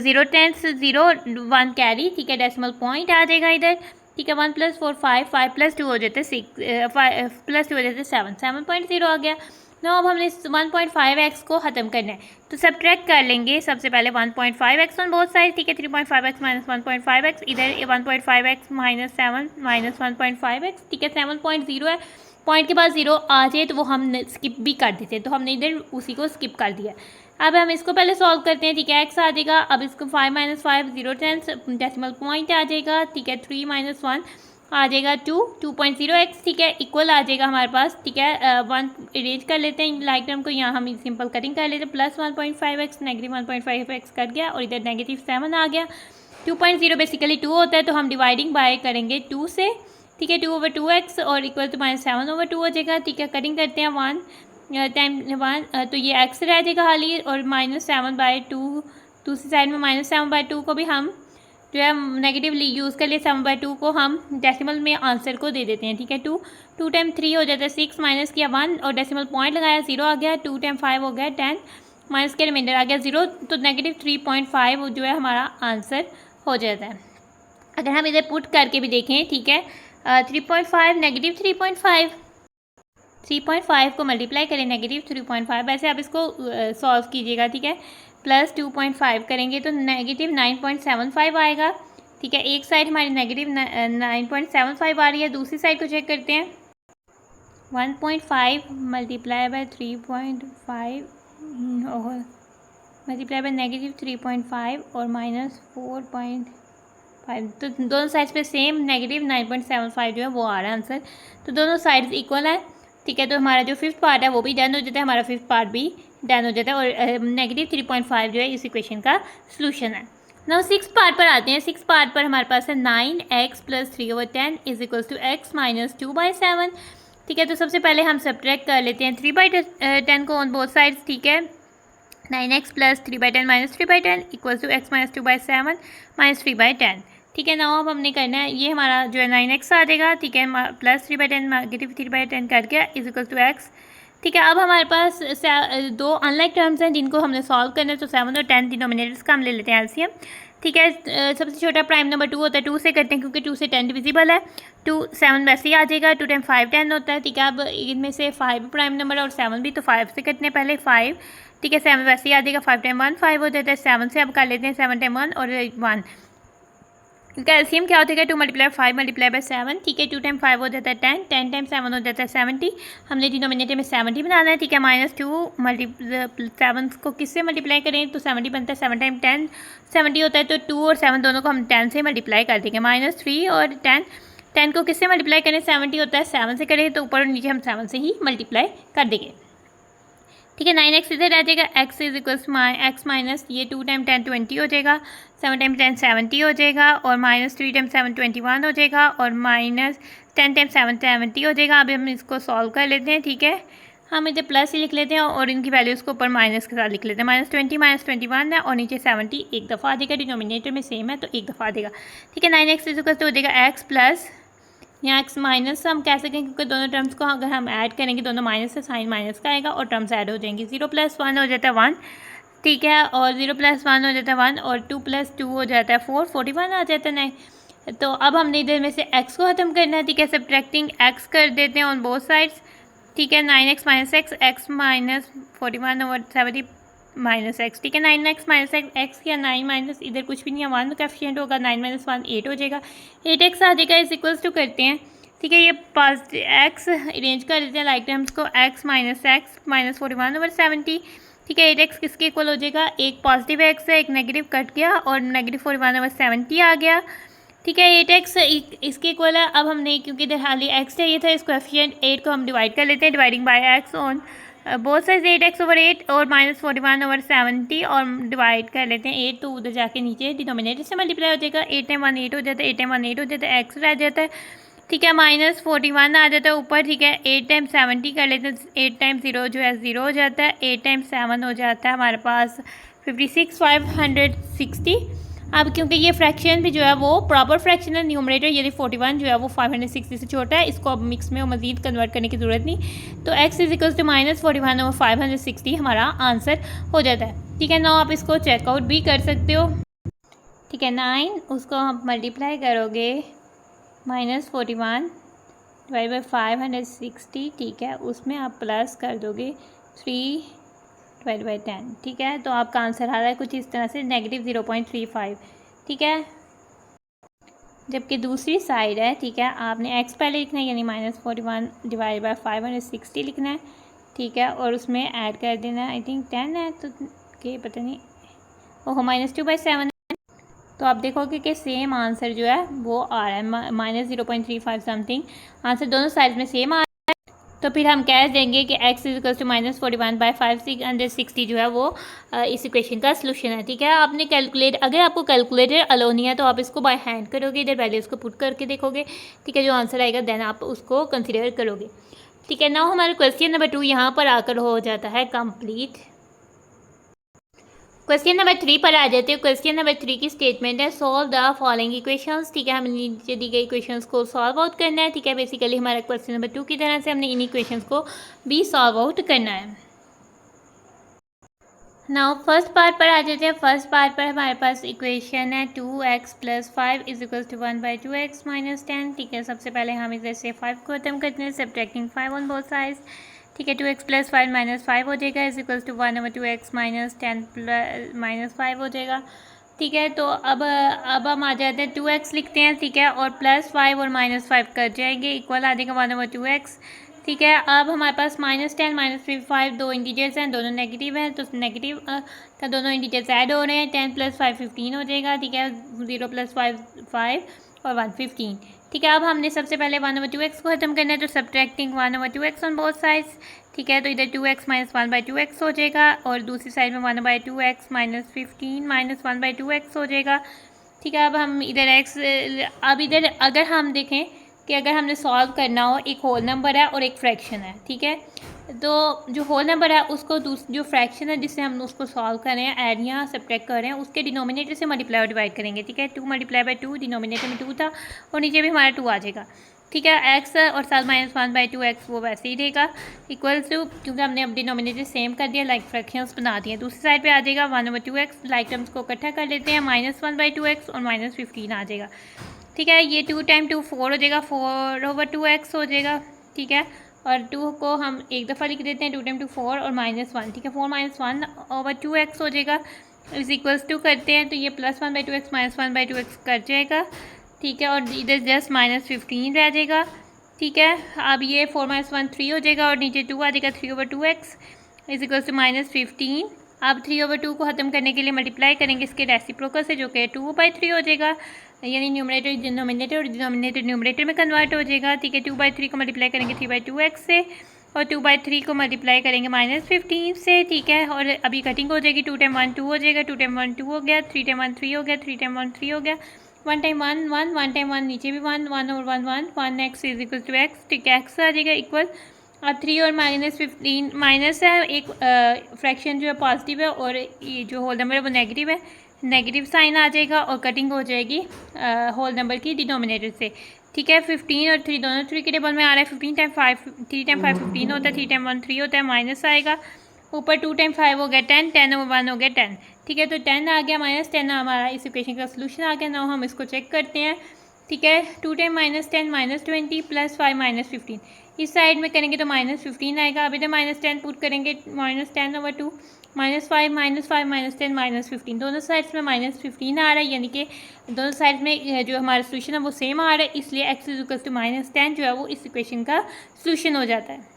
0 10 0 1 कैरी। ठीक है, डेसिमल पॉइंट आ जाएगा इधर। ठीक है, 1 + 4 5 5 + 2 हो जाते 6 5 + 2 हो जाते 7 7.0 आ गया। नो, अब हमने 1.5x को ख़त्म करना है तो सब्ट्रैक्ट कर लेंगे सबसे पहले 1.5x ऑन बोथ साइड। ठीक है, 3.5x - 1.5x, इधर 1.5x - 7 - 1.5x। ठीक है, 7.0 है, पॉइंट के बाद 0 आ जाए तो वो हम स्किप भी कर देते हैं, तो हमने इधर उसी को स्किप कर दिया। अब हम इसको पहले सॉल्व करते हैं। ठीक है, x आ जाएगा, अब इसको 5 - 5 0 10 डेसिमल पॉइंट आ जाएगा। ठीक है, 3 - 1 आ जाएगा 2.0x। ठीक है, इक्वल आ जाएगा हमारे पास। ठीक है, 1 अरेंज कर लेते हैं लाइक टर्म को, यहाँ हम सिंपल कटिंग कर लेते हैं, प्लस 1.5x नेगेटिव 1.5x कर गया और इधर नेगेटिव 7 आ गया। 2.0 बेसिकली 2 होता है तो हम डिवाइडिंग बाय करेंगे 2 से। ठीक है, 2/2x और इक्वल टू -7/2 हो जाएगा। ठीक है, कटिंग करते हैं 1 टाइम 1 तो ये x रह जाएगा खाली और -7/2 दूसरी साइड में -7/2 को भी हम जो है नेगेटिवली यूज़ कर लिए, 7/2 को हम डेसिमल में आंसर को दे देते हैं। ठीक है, 2 टाइम 3 हो जाता है 6, माइनस किया 1 और डेसिमल पॉइंट लगाया 0 आ गया। 2 टाइम 5 हो गया 10, माइनस के रिमाइंडर आ गया 0, तो नेगेटिव 3.5 जो है हमारा आंसर हो जाता है। अगर हम इधर पुट करके भी देखें, ठीक है, 3.5 नेगेटिव 3.5 को मल्टीप्लाई करें नेगेटिव 3.5, वैसे आप इसको सॉल्व कीजिएगा। ठीक है, प्लस 2.5 करेंगे तो नेगेटिव 9.75 आएगा। ठीक है, एक साइड हमारी नेगेटिव 9.75 आ रही है, दूसरी साइड को चेक करते हैं। 1.5 मल्टीप्लाई बाय 3.5 और मल्टीप्लाई बाय नेगेटिव 3.5 और -4.5, तो दोनों साइड्स पे सेम नेगेटिव 9.75 जो है वो आ रहा है आंसर। तो दोनों साइड्स इक्वल है। ठीक है, तो हमारा जो 5th पार्ट है वो भी डन हो जाता है, हमारा 5th पार्ट भी डन हो जाता है और नेगेटिव 3.5 जो है इस इक्वेशन का सॉल्यूशन है। नाउ 6th पार्ट पर आते हैं। 6th पार्ट पर हमारे पास है 9x + 3/10 = x - 2/7। ठीक है, तो सबसे पहले हम सब्ट्रैक्ट कर लेते हैं 3/10 को ऑन बोथ साइड्स। ठीक है, 9x + 3/10 - 3/10 = x - 2/7 - 3/10। ठीक है, नाउ अब हमने करना है, ये हमारा जो है 9x आ जाएगा। ठीक है, प्लस 3/10 नेगेटिव 3/10 करके = x। ठीक है, अब हमारे पास दो अनलाइक टर्म्स हैं जिनको हमने सॉल्व करना है, तो 7 और 10 डिनोमिनेटर्स का हम ले लेते हैं एलसीएम। ठीक है। सबसे छोटा प्राइम नंबर 2 होता है, 2 से करते हैं क्योंकि 2 से 10 डिविजिबल है। 2 7 वैसे ही आ जाएगा, 2 टाइम 5 10 होता है। ठीक है, अब इनमें से 5 प्राइम नंबर और 7 भी, तो 5 से करते हैं पहले 5। ठीक है, 7 वैसे ही आ जाएगा, 5 टाइम 1 5 हो जाता है। 7 से अब कर लेते हैं 7 टाइम 1 और 1। इनका एलसीएम क्या होता है, 2 मल्टीप्लाई 5 मल्टीप्लाई बाय 7। ठीक है, 2 टाइम 5 हो जाता है 10, 10 टाइम 7 हो जाता है 70। हमने डिनोमिनेटर में 70 बनाना है। ठीक है, -2 7 को किससे मल्टीप्लाई करें तो 70 बनता है। 7 टाइम 10 70 होता है, तो 2 और 7 दोनों को हम 10 से मल्टीप्लाई कर देंगे। -3 और 10, 10 को किससे मल्टीप्लाई करें, 70 होता है 7 से करें, तो ऊपर और नीचे हम 7 से ही मल्टीप्लाई कर देंगे। ठीक है, 9x इधर आ जाएगा, x is equals x minus ये 2 टाइम 10 20 हो जाएगा, 7 टाइम 10 70 हो जाएगा, और -3 टाइम 7 21 हो जाएगा, और -10 टाइम 7 70 हो जाएगा। अभी हम इसको सॉल्व कर लेते हैं। ठीक है, हम इधर प्लस ही लिख लेते हैं और इनकी वैल्यूज़ को ऊपर माइनस के साथ लिख लेते हैं। -20 -21 है और नीचे 70 एक दफ़ा आ जाएगा, डिनोमिनेटर में सेम है तो एक दफ़ा आ जाएगा। ठीक है, 9x इज इक्वल्स हो जाएगा x प्लस, यहाँ x माइनस हम कह सकें क्योंकि दोनों टर्म्स को अगर हम ऐड करेंगे दोनों माइनस से साइन माइनस का आएगा और टर्म्स ऐड हो जाएंगी। 0 + 1 हो जाता है 1। ठीक है, और 0 + 1 हो जाता है 1 और 2 + 2 हो जाता है 4, 41 आ जाता है 9। तो अब हमने इधर में से x को ख़त्म करना है। ठीक है, सब्ट्रैक्टिंग x कर देते हैं ऑन बोथ साइड्स। ठीक है, 9x - x, x minus 41/70 -x। ठीक है, 9x - x या 9 माइनस इधर कुछ भी नहीं है, 1 कोएफिशिएंट होगा, 9 - 1 8 हो जाएगा। 8x आ जाएगा इज इक्वल्स टू करते हैं। ठीक है, ये पास x अरेंज कर देते हैं लाइक टर्म्स को, x - x -41/70। ठीक है, 8x किसके इक्वल हो जाएगा, एक पॉजिटिव x है एक नेगेटिव कट गया और -41/70 आ गया। ठीक है, 8x इसके इक्वल है। अब हमने क्योंकि इधर खाली x चाहिए था, इस कोएफिशिएंट 8 को हम डिवाइड कर लेते हैं, dividing by x on both side 8x/8 और -41/70 और डिवाइड कर लेते हैं 8, तो उधर जाके नीचे डिनोमिनेटर से मल्टीप्लाई हो जाएगा। 8 टाइम 1 8 हो जाता है, 8 टाइम 1 8 हो जाता है, x रह जाता है। ठीक है, -41 आ जाता है ऊपर। ठीक है, 8 टाइम 70 कर लेते हैं, 8 टाइम 0 जो है 0 हो जाता है, 8 टाइम 7 हो जाता है हमारे पास 56 560। अब क्योंकि ये फ्रैक्शन भी जो है वो प्रॉपर फ्रैक्शन है, न्यूमरेटर यदि 41 जो है वो 560 से छोटा है, इसको अब मिक्स में मज़ीद कन्वर्ट करने की ज़रूरत नहीं। तो x इज इक्वल्स टू -41 और 560 हमारा आंसर हो जाता है। ठीक है, ना आप इसको चेकआउट भी कर सकते हो। ठीक है, 9 उसको आप मल्टीप्लाई करोगे -41 डिवाइड बाई 560। ठीक है, उसमें आप प्लस कर दोगे 3 डिवाइड बाई 10। ठीक है, तो आपका आंसर आ रहा है कुछ इस तरह से -0.35। ठीक है, जबकि दूसरी साइड है। ठीक है, आपने x पहले लिखना है यानी -41 डिवाइड बाई 560 लिखना है। ठीक है, और उसमें ऐड कर देना है, आई थिंक 10 है तो के पता नहीं, ओहो -2/7। तो आप देखोगे कि सेम आंसर जो है वो आ रहा है -0.35 समथिंग। आंसर दोनों साइड में सेम आ रहा है, तो फिर हम कह देंगे कि x इज इक्वल टू -41/560 जो है वो इस इक्वेशन का सलूशन है। ठीक है, आपने अगर आपको कैलकुलेटर अलो नहीं है तो आप इसको बाय हैंड करोगे, इधर वैल्यूज़ को पुट करके देखोगे। ठीक है, जो आंसर आएगा देन आप उसको कंसिडर करोगे। ठीक है, नाउ हमारा क्वेश्चन नंबर 2 यहाँ पर आकर हो जाता है कंप्लीट। क्वेश्चन नंबर 3 पर आ जाते हैं। क्वेश्चन नंबर 3 की स्टेटमेंट है, सॉल्व द फॉलोइंग इक्वेशंस। ठीक है, हमें नीचे दी गई इक्वेशंस को सॉल्व आउट करना है। ठीक है, बेसिकली हमारा क्वेश्चन नंबर 2 की तरह से हमने इन इक्वेशंस को भी सॉल्व आउट करना है। नाउ फर्स्ट पार्ट पर आ जाते हैं। फर्स्ट पार्ट पर हमारे पास इक्वेशन है 2x + 5 is equal to 1/2x - 10। ठीक है, सबसे पहले हम इधर से 5 को खत्म करते हैं, सब्ट्रैक्टिंग 5 ऑन बोथ साइड्स। ठीक है, 2x + 5 - 5 हो जाएगा इज इक्वल टू 1/2x - 10 - 5 हो जाएगा। ठीक है, तो अब हम आ जाते हैं 2x लिखते हैं। ठीक है, और +5 और -5 कट जाएंगे, इक्वल आ जाएगा 1/2x। ठीक है, अब हमारे पास -10 -5 दो इंटीजर्स हैं, दोनों नेगेटिव हैं, तो नेगेटिव का दोनों इंटीजर्स ऐड हो रहे हैं। 10 + 5 15 हो जाएगा। ठीक है, 0 + 5 5 और 1 15। ठीक है, अब हमने सबसे पहले 1/2x को ख़त्म करना है, तो subtracting 1/2x on both sides. ठीक है, तो इधर 2x - 1/2x हो जाएगा और दूसरी साइड में 1/2x - 15 - 1/2x हो जाएगा। ठीक है, अब हम इधर इधर अगर हम देखें कि अगर हमने सॉल्व करना हो, एक होल नंबर है और एक फ्रैक्शन है। ठीक है, तो जो होल नंबर है उसको जो फ्रैक्शन है जिससे हम उसको सॉल्व कर रहे हैं, ऐड या सब्ट्रैक्ट कर रहे हैं, उसके डिनोमिनेटर से मल्टीप्लाई और डिवाइड करेंगे। ठीक है, 2 × 2 डिनोमिनेटर में 2 था और नीचे भी हमारा 2 आ जाएगा। ठीक है। एक्स और साथ -1/2x वो वैसे ही रहेगा इक्वल टू, क्योंकि हमने अब डिनोमिनेटर सेम कर दिया, लाइक फ्रैक्शंस बना दिए। दूसरी साइड पे आ जाएगा 1/2x, लाइक टर्म्स को इकट्ठा कर लेते हैं, -1/2x और -15 आ जाएगा। ठीक है, ये 2 × 2 4 हो जाएगा, 4/2x हो जाएगा। ठीक है, और 2 को हम एक दफ़ा लिख देते हैं, 2 × 2 4 और -1। ठीक है, 4 - 1/2x हो जाएगा, इज इक्वल्स टू करते हैं तो ये +1/2x -1/2x कर जाएगा। ठीक है, और इधर जस्ट -15 रह जाएगा। ठीक है, अब ये 4 - 1 3 हो जाएगा और नीचे 2 आ जाएगा, 3/2x इज इक्वल्स टू -15। अब 3/2 को ख़त्म करने के लिए मल्टीप्लाई करेंगे इसके रेसिप्रोकल से, जो कि 2/3 हो जाएगा, यानी न्यूमरेटर डिनोमिनेटर और डिनोमिनेटर न्यूमरेटर में कन्वर्ट हो जाएगा। ठीक है, 2/3 को मल्टीप्लाई करेंगे 3/2x से और 2/3 को मल्टीप्लाई करेंगे -15 से। ठीक है, और अभी कटिंग हो जाएगी, 2 × 1 2 हो जाएगा, 2 × 1 2 हो गया, 3 × 1 3 हो गया, 3 × 1 3 हो गया, 1 × 1 1 1 × 1 नीचे भी 1 1 और 1 1 1x is equal to x। ठीक है, x आ जाएगा इक्वल। अब 3 और -15 माइनस है, एक फ्रैक्शन जो है पॉजिटिव है और ये जो होल नंबर है वो नेगेटिव है, नेगेटिव साइन आ जाएगा और कटिंग हो जाएगी होल नंबर की डिनोमिनेटर से। ठीक है, 15 और 3 दोनों 3 के टेबल में आ रहा है, 15 × 5 3 × 5 15 होता है, 3 × 1 3 होता है, माइनस आएगा ऊपर, 2 × 5 हो गया 10, 10 और 1 हो गया 10। ठीक है, तो 10 आ गया, -10 हमारा इस इक्वेशन का सोल्यूशन आ गया। नाउ हम इसको चेक करते हैं। ठीक है, 2 × -10 -20 + 5 -15, इस साइड में करेंगे तो -15 आएगा। अब इधर -10 पुट करेंगे, -10/2 -5 -5 -10 -15, दोनों साइड्स में -15 आ रहा है, यानी कि दोनों साइड में जो हमारा सोल्यूशन है वो सेम आ रहा है, इसलिए x इज इक्वल टू -10 जो है वो इस इक्वेशन का सोल्यूशन हो जाता है।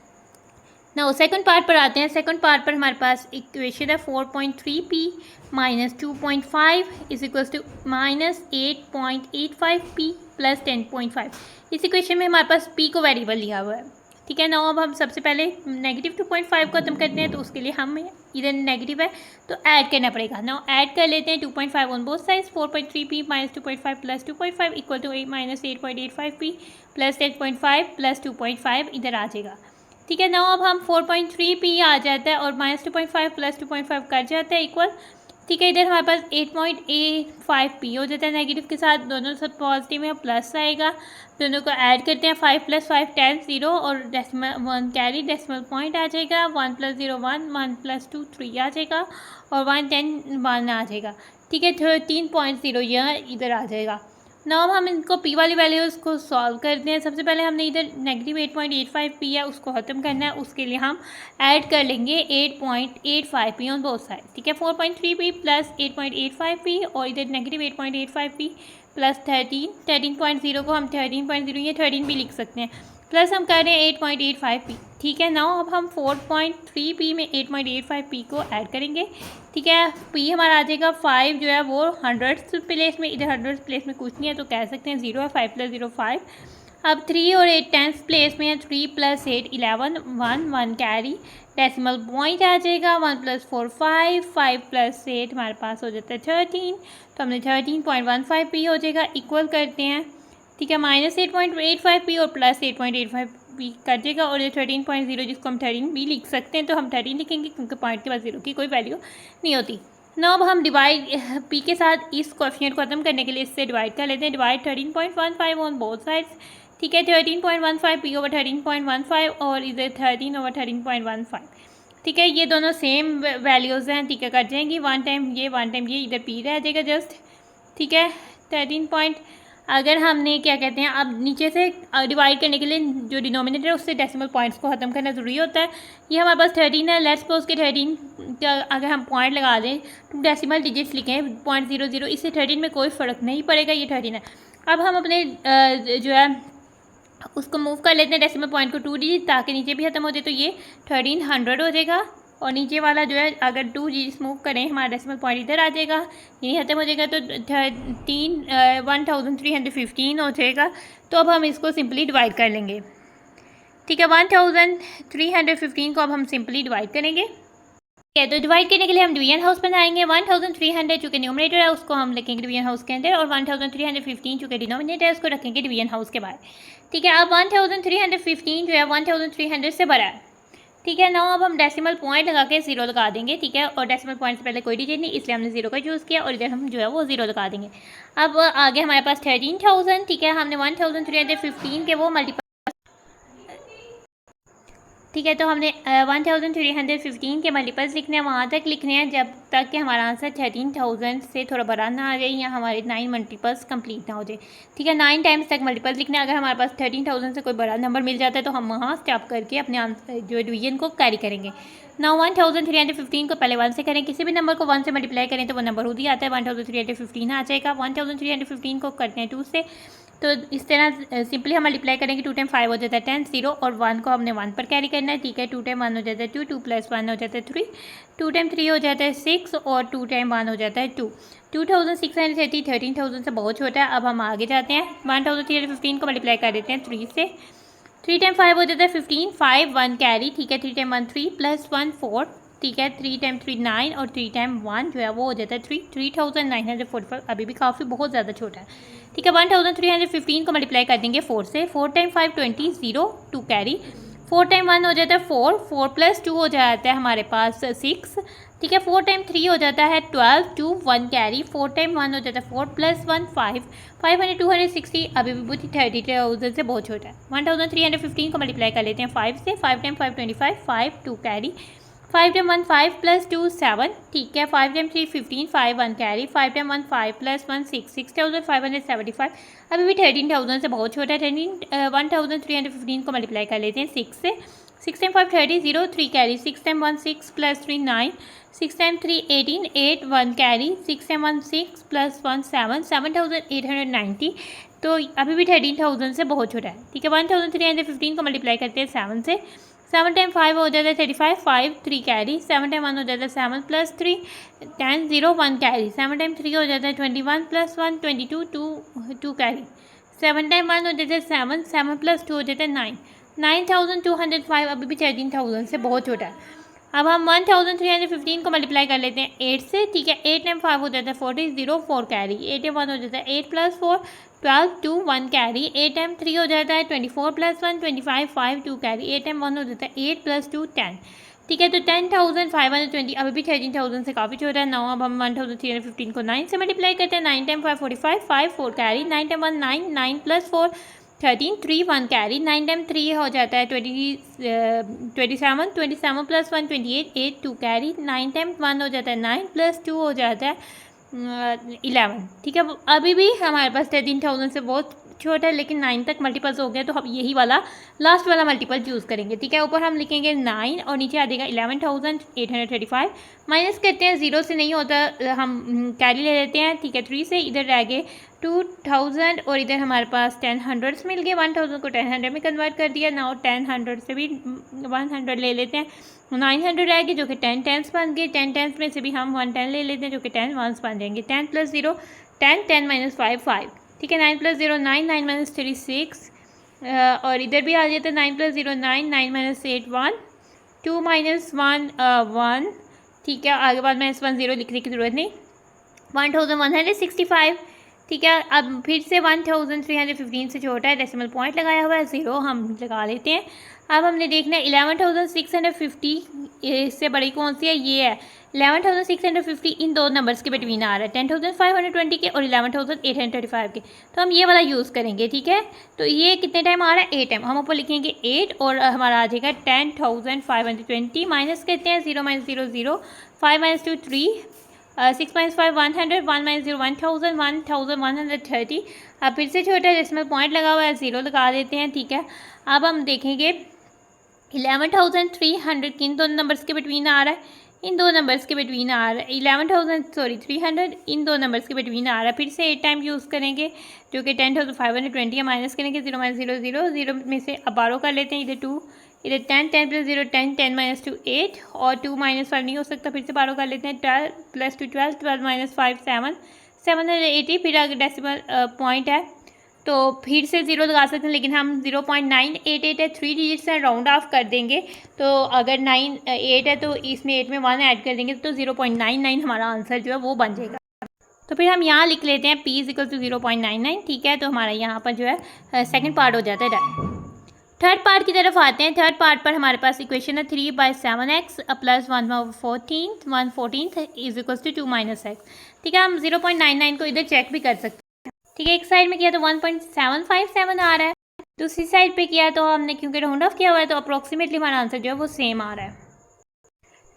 ना सेकंड पार्ट पर आते हैं। सेकंड पार्ट पर हमारे पास इक्वेशन है 4.3p - 2.5 is equals to -8.85p + 10.5। इस इक्वेशन में हमारे पास p को वेरिएबल लिया हुआ है। ठीक है ना, अब हम सबसे पहले -2.5 को खत्म करते हैं, तो उसके लिए हमें इधर नेगेटिव है तो ऐड करना पड़ेगा ना, ऐड कर लेते हैं 2.5 on both sides. 4.3p - 2.5 + 2.5 equal to -8.85p + 10.5 + 2.5 इधर आ जाएगा। ठीक है ना, अब हम 4.3p आ जाता है और -2.5 + 2.5 कर जाता है इक्वल। ठीक है, इधर हमारे पास 8.85p हो जाता है नेगेटिव के साथ, दोनों सब पॉजिटिव है, प्लस आएगा, दोनों को ऐड करते हैं, 5 + 5 10 0 और डेसिमल 1 कैरी, डेसिमल पॉइंट आ जाएगा, 1 + 0 1 1 + 2 3 आ जाएगा और 1 10 1 आ जाएगा। ठीक है, 13.0 यह इधर आ जाएगा। ना अब हम इनको p वाली वैल्यूज़ को सॉल्व करते हैं। सबसे पहले हमने इधर -8.85p है उसको ख़त्म करना है, उसके लिए हम ऐड कर लेंगे 8.85p ऑन बोथ साइड। ठीक है, 4.3p + 8.85p और इधर -8.85p + 13.0 को हम 13.0 या 13 भी लिख सकते हैं, प्लस हम कर रहे हैं 8.85p। ठीक है ना, अब हम 4.3p में 8.85p को ऐड करेंगे। ठीक है, p हमारा आ जाएगा 5 जो है वो 100th प्लेस में, इधर 100th प्लेस में कुछ नहीं है तो कह सकते हैं 0 है, 5 + 0 5। अब 3 और 8 10th प्लेस में है, 3 + 8 11 1 1 कैरी, डेसिमल पॉइंट आ जाएगा, 1 + 4 5 5 + 8 हमारे पास हो जाता है 13, तो हमने 13.15p हो जाएगा इक्वल करते हैं। ठीक है, -8.85p और +8.85p कर देगा और ये 13.0 जिसको हम 13 भी लिख सकते हैं, तो हम 13 लिखेंगे क्योंकि पॉइंट के बाद 0 की कोई वैल्यू नहीं होती। ना अब हम डिवाइड p के साथ इस कोएफिशिएंट को खत्म करने के लिए इससे डिवाइड कर लेते हैं, डिवाइड 13.15 ऑन बोथ साइड्स। ठीक है, 13.15p / 13.15 और इधर 13 / 13.15। ठीक है, ये दोनों सेम वैल्यूज़ हैं। ठीक है, कट जाएंगी, 1 टाइम ये 1 टाइम ये, इधर p रह जाएगा जस्ट। ठीक है, 13 अगर हमने क्या कहते हैं, अब नीचे से डिवाइड करने के लिए जो डिनोमिनेटर है उससे डेसिमल पॉइंट्स को ख़त्म करना ज़रूरी होता है। ये हमारे पास 13 है, लेट्स सपोज के 13 का अगर हम पॉइंट लगा दें तो डेसिमल डिजिट्स लिखें 0.00, इससे 13 में कोई फ़र्क नहीं पड़ेगा, ये 13 है। अब हम अपने जो है उसको मूव कर लेते हैं डेसिमल पॉइंट को 2 डिजिट, ताकि नीचे भी ख़त्म हो जाए, तो ये 1300 हो जाएगा और नीचे वाला जो है अगर 2 डिजिट्स मूव करें हमारा डेसिमल पॉइंट इधर आ जाएगा, यही खत्म हो जाएगा, तो 1315 हो जाएगा। तो अब हम इसको सिंपली डिवाइड कर लेंगे। ठीक है, 1315 को अब हम सिंपली डिवाइड करेंगे। ठीक है, तो डिवाइड करने के लिए हम डिवीजन हाउस बनाएंगे। 1300 चूँकि न्यूमरेटर है उसको हम लिखेंगे डिवीजन हाउस के अंदर और 1315 चूँकि डिनोमिनेटर है उसको रखेंगे डिवीजन हाउस के बाहर। ठीक है, अब 1315 जो है 1300 से बड़ा है। ठीक है। नाउ अब हम डेसिमल पॉइंट लगा के 0 लगा देंगे, ठीक है। और डेसिमल पॉइंट से पहले कोई डिजिट नहीं, इसलिए हमने 0 का चूज़ किया और इधर हम जो है वो 0 लगा देंगे। अब आगे हमारे पास 13,000, ठीक है। हमने 1315 के वो मल्टीपल, ठीक है। तो हमने 1315 के मल्टीपल्स लिखने हैं, वहाँ तक लिखने हैं जब तक कि हमारा आंसर 13,000 से थोड़ा बड़ा ना आ जाए या हमारे 9 मल्टीपल्स कंप्लीट ना हो जाए, ठीक है। 9 टाइम्स तक मल्टीपल्स लिखने हैं। अगर हमारे पास 13,000 से कोई बड़ा नंबर मिल जाता है तो हम वहाँ स्टॉप करके अपने आंसर जो डिवीजन को कैरी करेंगे। ना 1315 को पहले 1 से करें, किसी भी नंबर को 1 से मल्टीप्लाई करें तो वो नंबर खुद ही आता है, 1315 आ जाएगा। 1315 को करते हैं 2 से, तो इस तरह सिंपली हम मल्टीप्लाई करेंगे। 2 टाइम 5 हो जाता है 10, 0 और 1 को हमने 1 पर कैरी करना है, ठीक है। 2 टाइम 1 हो जाता है 2, 2 + 1 हो जाता है 3, 2 टाइम 3 हो जाता है 6 और 2 टाइम 1 हो जाता है 2। 2630 13,000 से बहुत छोटा है। अब हम आगे जाते हैं, 1315 को मल्टीप्लाई कर देते हैं 3 से। 3 टाइम 5 हो जाता है 15, 5 1 कैरी, ठीक है। 3 टाइम 1 3 + 1 4, ठीक है। 3 टाइम 3 9 और 3 टाइम 1 जो है वो हो जाता है 3, 3945। अभी भी काफ़ी बहुत ज़्यादा छोटा है, ठीक है। 1315 को मल्टीप्लाई कर देंगे 4 से। 4 टाइम 5 20, 0 2 कैरी। 4 टाइम 1 हो जाता है 4, 4 + 2 हो जाता है हमारे पास 6, ठीक है। 4 टाइम 3 हो जाता है 12, 2 1 कैरी। 4 टाइम 1 हो जाता है 4 + 1 5, 500 260। अभी भी बुद्धि 30,000 से बहुत छोटा है। 1315 को मल्टीप्लाई कर लेते हैं 5 से। 5 टाइम 5 25, 5 2 कैरी। 5 टाइम 1 5 + 2 7, ठीक है। 5 टाइम 3 15, 5 1 कैरी। 5 टाइम 1 5 + 1 6, 6,575। अभी भी 13,000 से बहुत छोटा है। 1315 को मल्टीप्लाई कर लेते हैं 6 से। 6 time 5 30, 0 3 carry. 6 time 1 6 + 3 9, 6 time 3 18, 8 1 carry. 6 time 1 6 + 1 7, 7,890। तो अभी भी 13,000 से बहुत छोटा है, ठीक है। 1315 को मल्टीप्लाई करते हैं 7 से। 7 टाइम 5 हो जाता है 35, 5 3 कैरी। 7 टाइम 1 हो जाता है 7 + 3 10, 0 1 कैरी। 7 टाइम 3 हो जाता है 21 + 1 22, 2 कैरी। 7 टाइम 1 हो जाता है 7, 7 + 2 हो जाता है 9, 9,205। अभी भी 13,000 से बहुत छोटा है। अब हम 1315 को मल्टीप्लाई कर लेते हैं 8 से, ठीक है। 8 टाइम 5 हो जाता है 40, 0 4 कैरी। 8 टाइम 1 हो जाता है 8 + 4 12, 2 1 कैरी। 8 टाइम 3 हो जाता है 24 + 1 25, 5 2 कैरी। 8 टाइम 1 हो जाता है 8 + 2 10, ठीक है। तो 10,520 अभी भी 13,000 से काफ़ी छोटा है। नाउ अब हम 1315 को 9 से मल्टीप्लाई करते हैं। 9 time 5 45, 5 4 carry. 9 time 1 9, 9 + 4 13, 3 1 carry. 9 time 3 हो जाता है 27, 27 + 1 28, 8 2 कैरी। 9 टाइम 1 हो जाता है 9 + 2 हो जाता है 11, ठीक है। अभी भी हमारे पास 13,000 से बहुत छोटा है, लेकिन 9 तक मल्टीपल्स हो गया तो हम यही वाला लास्ट वाला मल्टीपल चूज़ करेंगे, ठीक है। ऊपर हम लिखेंगे 9 और नीचे आ जाएगा 11,835। माइनस करते हैं, 0 से नहीं होता, हम कैरी ले लेते हैं, ठीक है। 3 से इधर रह गए 2,000 और इधर हमारे पास 10 हंड्रेड्स मिल गए। 1,000 को 10 हंड्रेड में कन्वर्ट कर दिया। नाउ 10 हंड्रेड से भी 100 ले लेते हैं। 900 रह गए जो कि 10 टेंस बन गए। 10 टेंस में से भी हम 110 ले लेते हैं जो कि 10 वंस बन जाएंगे। 10 + 0 10, 10 - 5 5, ठीक है। 9 + 0 9, 9 - 3 6 और इधर भी आ जाता है 9 + 0 9, 9 - 8 1, 2 - 1 1, ठीक है। आगे बाद में -1 0 लिखने की ज़रूरत नहीं। 1165, ठीक है। अब फिर से 1315 से छोटा है, डेसिमल पॉइंट लगाया हुआ है 0 हम लगा लेते हैं। अब हमने देखना है 11,650 इससे बड़ी कौन सी है, ये है 11,650। इन दो नंबर्स के बिटवीन आ रहा है 10,520 के और 11,835 के, तो हम ये वाला यूज़ करेंगे, ठीक है। तो ये कितने टाइम आ रहा है 8 टाइम, हम ऊपर लिखेंगे 8 और हमारा आ जाएगा 10,520। माइनस कहते हैं 0 - 0 0, 5 - 2 3, 6 - 5 100, 1 - 0 1000, 1,130। अब फिर से छोटा डेसिमल पॉइंट लगा हुआ है 0 लगा देते हैं, ठीक है। अब हम देखेंगे 11,300 किन दो नंबर्स के बिटवीन आ रहा है, इन दो नंबर्स के बिटवीन आ रहा है 300 इन दो नंबर्स के बिटवीन आ रहा है। फिर से 8 टाइम यूज़ करेंगे जो कि 10,520 है। माइनस करेंगे 0 - 0 0, 0 में से अब बारो कर लेते हैं। इधर 2, इधर 10, 10 + 0 10, 10 - 2 8 और 2 - 5 नहीं हो सकता, फिर से बारो कर लेते हैं। 12 + 2 12, 12 - 5 7, 780। फिर अगर डेसिमल पॉइंट है तो फिर से 0 लगा सकते हैं, लेकिन हम 0.988 है, 3 डिजिट्स हैं, राउंड ऑफ कर देंगे। तो अगर 9 8 है तो इसमें 8 में 1 ऐड कर देंगे तो 0.99 हमारा आंसर जो है वो बन जाएगा। तो फिर हम यहाँ लिख लेते हैं P = 0.99, ठीक है। तो हमारा यहाँ पर जो है सेकंड पार्ट हो जाता है डन। थर्ड पार्ट की तरफ आते हैं। थर्ड पार्ट पर हमारे पास इक्वेशन है 3/7x plus 1/14 is equal to 2 minus x. ठीक है, हम 0.99 को इधर चेक भी कर सकते हैं। ठीक है, एक साइड में किया तो 1.757 आ रहा है, दूसरी साइड पे किया तो हमने क्योंकि राउंड ऑफ किया हुआ है तो अप्रोक्सीमेटली हमारा आंसर जो है वो सेम आ रहा है।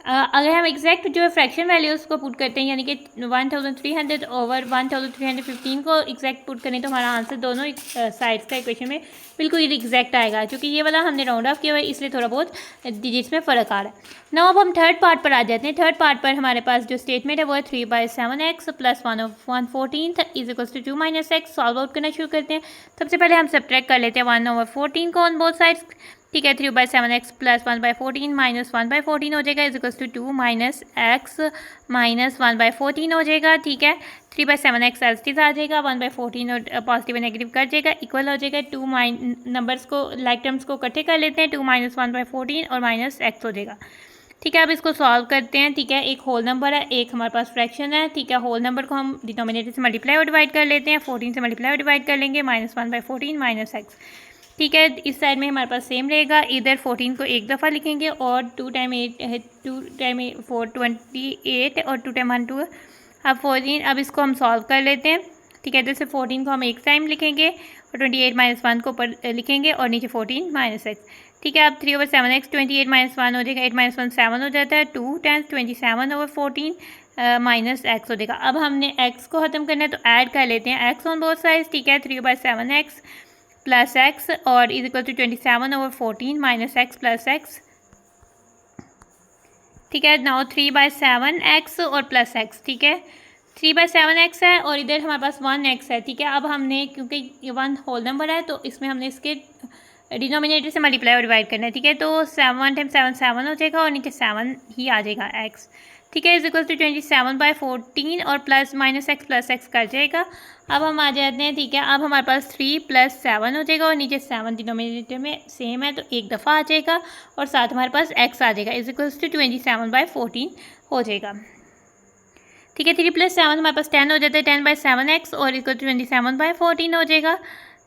अगर हम एग्जैक्ट जो है फ्रैक्शन वैल्यूज़ को पुट करते हैं, यानी कि 1300 ओवर 1315 को एग्जैक्ट पुट करें तो हमारा आंसर दोनों साइड्स का इक्वेशन में बिल्कुल एग्जैक्ट आएगा। क्योंकि ये वाला हमने राउंड ऑफ किया हुआ है इसलिए थोड़ा बहुत डिजिट्स में फ़र्क आ रहा है। नाउ अब हम थर्ड पार्ट पर आ जाते हैं। थर्ड पार्ट पर हमारे पास जो स्टेटमेंट है वो है 3/7x plus 1/14 is equal to 2 minus x. Solve out करना शुरू करते हैं। सबसे पहले हम सब्ट्रैक्ट कर लेते हैं 1/14 को ऑन बोथ साइड्स। ठीक है, 3/7x प्लस 1/14 माइनस 1/14 हो जाएगा is equal to 2 minus x minus 1/14 हो जाएगा। ठीक है, 3/7x एल्सिस आ जाएगा, 1/14 और पॉजिटिव नेगेटिव कट जाएगा, इक्वल हो जाएगा। टू नंबर्स को लाइक टर्म्स को इकट्ठे कर लेते हैं, 2 माइनस 1/14 और माइनस एक्स हो जाएगा। ठीक है, अब इसको सॉल्व करते हैं। ठीक है, एक होल नंबर है, एक हमारे पास फ्रैक्शन है। ठीक है, होल नंबर को हम डिनोमिनेटर से मल्टीप्लाई और डिवाइड कर लेते हैं, 14 से मल्टीप्लाई और डिवाइड कर लेंगे, माइनस 1/14 माइनस एक्स। ठीक है, इस साइड में हमारे पास सेम रहेगा, इधर 14 को एक दफ़ा लिखेंगे और 2 टाइम 8 है, 2 टाइम 4 28 और 2 टाइम 1 2। अब 14, अब इसको हम सॉल्व कर लेते हैं। ठीक है, इधर से 14 को हम एक टाइम लिखेंगे और 28 माइनस 1 को ऊपर लिखेंगे और नीचे 14 माइनस एक्स। ठीक है, अब 3/7x 28 माइनस 1 हो जाएगा, 8 माइनस 1 7 हो जाता है, 2 टाइम्स 27/14 माइनस एक्स हो जाएगा। अब हमने एक्स को ख़त्म करना है तो ऐड कर लेते हैं एक्स ऑन बोथ साइड्स। ठीक है, 3/7x प्लस एक्स और is equal to 27/14 minus x plus x. ठीक है, नाउ 3/7x और प्लस एक्स। ठीक है, 3/7x है और इधर हमारे पास 1x है। ठीक है, अब हमने क्योंकि ये 1 होल नंबर है तो इसमें हमने इसके डिनोमिनेटर से मल्टीप्लाई और डिवाइड करना है। ठीक है, तो 7 टाइम 7 7 हो जाएगा और नीचे 7 ही आ जाएगा एक्स। ठीक है, इज इक्वल टू 27/14 और plus minus x plus x कर जाएगा। अब हम आ जाते हैं। ठीक है, अब हमारे पास 3 + 7 हो जाएगा और नीचे 7 डिनोमिनेटर में सेम है तो एक दफ़ा आ जाएगा और साथ हमारे पास एक्स आ जाएगा, इज इक्वल टू 27/14 हो जाएगा। ठीक है, 3 + 7 हमारे पास 10 हो जाता है, 10/7x और इक्वल टू 27/14 हो जाएगा।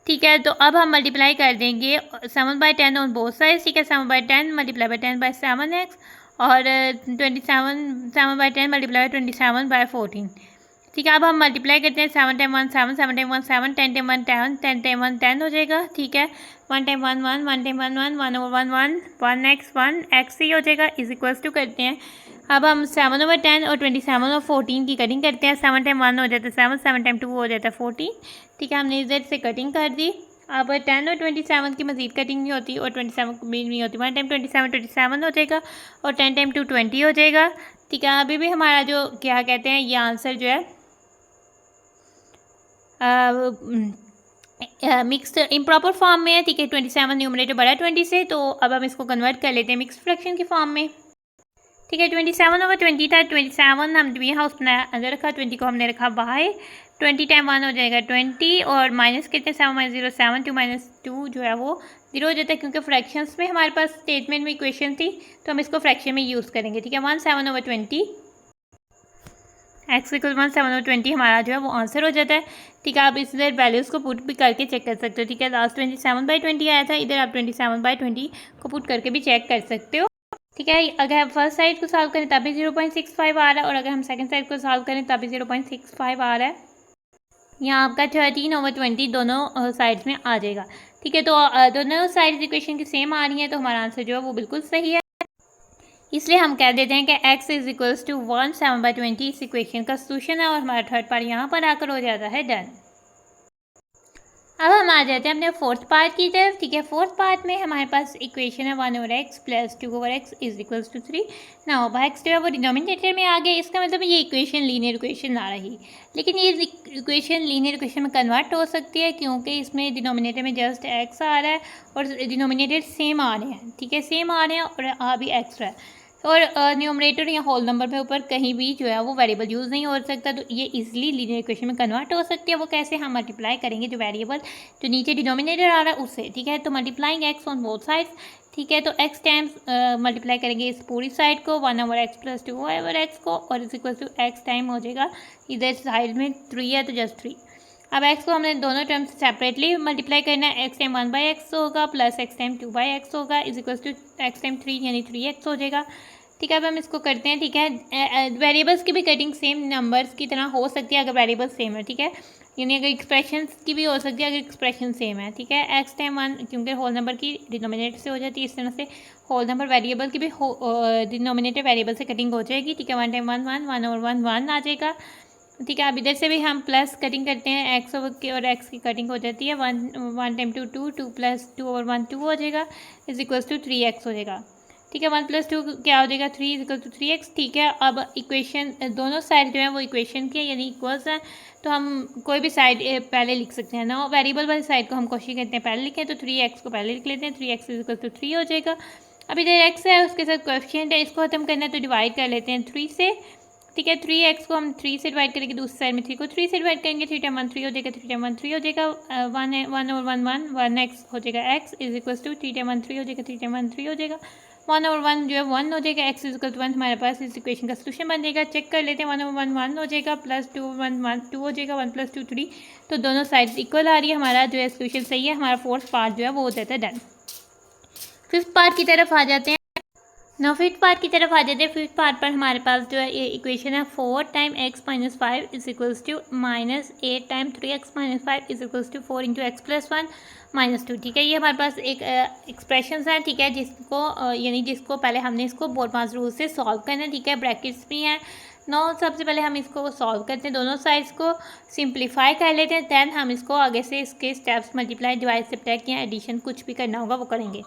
ठीक है, तो अब हम मल्टीप्लाई कर देंगे 7/10 ऑन बोथ साइड्स। ठीक है, 7/10 मल्टीप्लाई बाय 10/7x और 7/10 मल्टीप्लाई बाय 27/14। ठीक है, अब हम मल्टीप्लाई करते हैं 7 टाइम 1 7, 7 टाइम 1 7, 10 टाइम 1 10, 10 टाइम 1 10 हो जाएगा। ठीक है, 1 टाइम 1 1, 1 टाइम 1 1, 1/1 1, 1x ही हो जाएगा, इज इक्वल्स टू करते हैं। अब हम 7/10 और 27/14 की कटिंग करते हैं। 7 टाइम 1 हो जाता है 7, 7 टाइम 2 हो जाता है 14। ठीक है, हमने इधर से कटिंग कर दी। अब 10 और 27 की मजीद कटिंग नहीं होती और 27 भी नहीं होती। 1 टाइम 27 हो जाएगा और 10 टाइम 2 20 हो जाएगा। ठीक है, अभी भी हमारा जो क्या कहते हैं ये आंसर जो है मिक्स्ड इम्प्रॉपर फॉर्म में है। ठीक है, 27 न्यूमरेटर बड़ा 20 से, तो अब हम इसको कन्वर्ट कर लेते हैं मिक्स्ड फ्रैक्शन की फॉर्म में। ठीक है, 27/20 था, 27 हम डी हाउस बनाया अंदर रखा, 20 को हमने रखा बाहर। 20 टाइम 1 हो जाएगा 20 और माइनस कितने 7 - 0 7, 2 - 2 जो है वो 0 हो जाता है क्योंकि फ्रैक्शंस में हमारे पास स्टेटमेंट में इक्वेशन थी तो हम इसको फ्रैक्शन में यूज़ करेंगे। ठीक है, 1/7/20 x इक्वल 1/7/20 हमारा जो है वो आंसर हो जाता है। ठीक है, आप इस इधर वैल्यूज़ को पुट भी करके चेक कर सकते हो। ठीक है, लास्ट 27/20 आया था, इधर आप 27/20 को पुट करके भी चेक कर सकते हो। ठीक है, अगर हम फर्स्ट साइड को सॉल्व करें तभी 0.65 आ रहा है और अगर हम सेकंड साइड को सॉल्व करें तभी 0.65 आ रहा है। यहाँ आपका 13/20 दोनों साइड्स में आ जाएगा। ठीक है, तो दोनों साइड्स इक्वेशन की सेम आ रही हैं तो हमारा आंसर जो है वो बिल्कुल सही है। इसलिए हम कह देते हैं कि x इज इक्वल्स टू 1/7/20 इस इक्वेशन का सोल्यूशन है और हमारा थर्ड पार्ट यहाँ पर आकर हो जाता है डन। अब हम आ जाते हैं अपने फोर्थ पार्ट की तरफ। ठीक है, फोर्थ पार्ट में हमारे पास इक्वेशन है 1/x plus 2/x is equals to 3। ना अब x जो है वो डिनोमिनेटर में आ गया, इसका मतलब ये इक्वेशन लीनियर इक्वेशन ना रही, लेकिन ये इक्वेशन लीनियर इक्वेशन में कन्वर्ट हो सकती है क्योंकि इसमें डिनोमिनेटर में जस्ट x आ रहा है और डिनोमिनेटर सेम आ रहे हैं। ठीक है, सेम आ रहे हैं और आ भी एक्स्ट्रा है और न्यूमरेटर या होल नंबर में ऊपर कहीं भी जो है वो वेरिएबल यूज़ नहीं हो सकता, तो ये इजीली लीनियर इक्वेशन में कन्वर्ट हो सकती है। वो कैसे, हम मल्टीप्लाई करेंगे जो वेरिएबल जो नीचे डिनोमिनेटर आ रहा है उससे। ठीक है, तो multiplying x on both sides. ठीक है, तो एक्स टाइम्स मल्टीप्लाई करेंगे इस पूरी साइड को 1/x प्लस 2/x को और is equal to x time हो जाएगा इधर साइड में 3 है तो जस्ट 3। अब एक्स को हमने दोनों टर्म से सेपरेटली मल्टीप्लाई करना है। एक्स टाइम 1/x होगा प्लस एक्स टाइम 2/x होगा is equal to x time 3 यानी 3x हो जाएगा। ठीक है, अब हम इसको करते हैं। ठीक है, वेरिएबल्स की भी कटिंग सेम नंबर्स की तरह हो सकती है अगर वेरिएबल सेम है। ठीक है, यानी अगर एक्सप्रेशंस की भी हो सकती है अगर एक्सप्रेशन सेम है। ठीक है, एक्स टाइम 1 क्योंकि होल नंबर की डिनोमिनेटर से हो जाती है, इस तरह से होल नंबर वेरिएबल की भी डिनोमिनेटर वेरिएबल से कटिंग हो जाएगी। ठीक है, 1 टाइम 1 1 1 और 1 1 आ जाएगा। ठीक है, अब इधर से भी हम प्लस कटिंग करते हैं एक्स ओवर की, और एक्स की कटिंग हो जाती है 1 टाइम 2 2 2 प्लस 2 ओवर 1 2 हो जाएगा इज इक्वल टू 3x हो जाएगा। ठीक है, 1 + 2 क्या हो जाएगा 3 इज इक्वल टू 3x। ठीक है, अब इक्वेशन दोनों साइड जो है वो इक्वेशन की है यानी इक्वल्स हैं, तो हम कोई भी साइड पहले लिख सकते हैं ना। वेरिएबल वाली साइड को हम कोशिश करते हैं पहले लिखें, तो 3x को पहले लिख लेते हैं। 3x इज इक्वल टू 3 हो जाएगा। अब इधर x है उसके साथ कोएफिशिएंट है, इसको खत्म करना है तो डिवाइड कर लेते हैं 3 से। ठीक है, 3x को हम 3 से डिवाइड करेंगे, दूसरी साइड में 3 को 3 से डिवाइड करेंगे। 3 टाइम 1 3 हो जाएगा, 3 टाइम 1 3 हो जाएगा। 1 और 1 1 1x हो जाएगा x is equal to 3 time 1 3 हो जाएगा, 3 टाइम 1 3 हो जाएगा। 1 और 1 जो है 1 हो जाएगा, x इज इक्वल टू 1 हमारे पास इस इक्वेशन का सोल्यूशन बन जाएगा। चेक कर लेते हैं, 1 और 1 1 हो जाएगा, प्लस 2 1 1 2 हो जाएगा, 1 + 2 3, तो दोनों साइड इक्वल आ रही है। हमारा जो है सोल्यूशन सही है, हमारा फोर्थ पार्ट जो है वो हो जाता है डन। फिफ्थ पार्ट की तरफ आ जाते हैं। नौ फिफ्थ पार्ट की तरफ आ जाते हैं। फिफ्थ पार्ट पर हमारे पास जो है ये इक्वेशन है 4 time x - 5 is equals to -8 time 3x - 5 is equals to 4 × x + 1 - 2। ठीक है, ये हमारे पास एक एक्सप्रेशन है। ठीक है, जिसको यानी जिसको पहले हमने इसको बोल-पास रूल से सॉल्व करना है। ठीक है, ब्रैकेट्स भी हैं। सबसे पहले हम इसको सॉल्व करते हैं, दोनों साइड्स को सिंप्लीफाई कर लेते हैं, दैन हम इसको आगे से इसके स्टेप्स मल्टीप्लाई डिवाइड सब्ट्रैक्ट या एडिशन कुछ भी करना होगा वो करेंगे।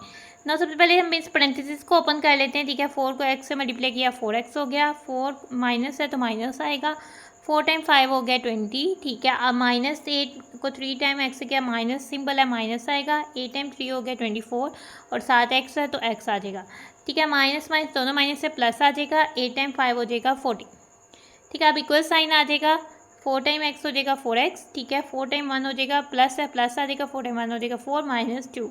सबसे पहले हम इस पेरेंथेसिस को ओपन कर लेते हैं। ठीक है, 4 को x से मल्टीप्लाई किया 4x हो गया, 4 माइनस है तो माइनस आएगा, 4 टाइम 5 हो गया 20। ठीक है, अब -8 को 3 टाइम x से किया, माइनस सिंबल है माइनस आएगा, 8 टाइम 3 हो गया 24 और 7 x है तो x आ जाएगा। ठीक है, माइनस माइनस दोनों माइनस से प्लस आ जाएगा, 8 टाइम 5 हो जाएगा 40। ठीक है, अब इक्वल साइन आ जाएगा, 4 टाइम x हो जाएगा 4x। ठीक है, 4 टाइम 1 हो जाएगा प्लस है प्लस आ जाएगा, 4 टाइम 1 हो जाएगा 4 - 2।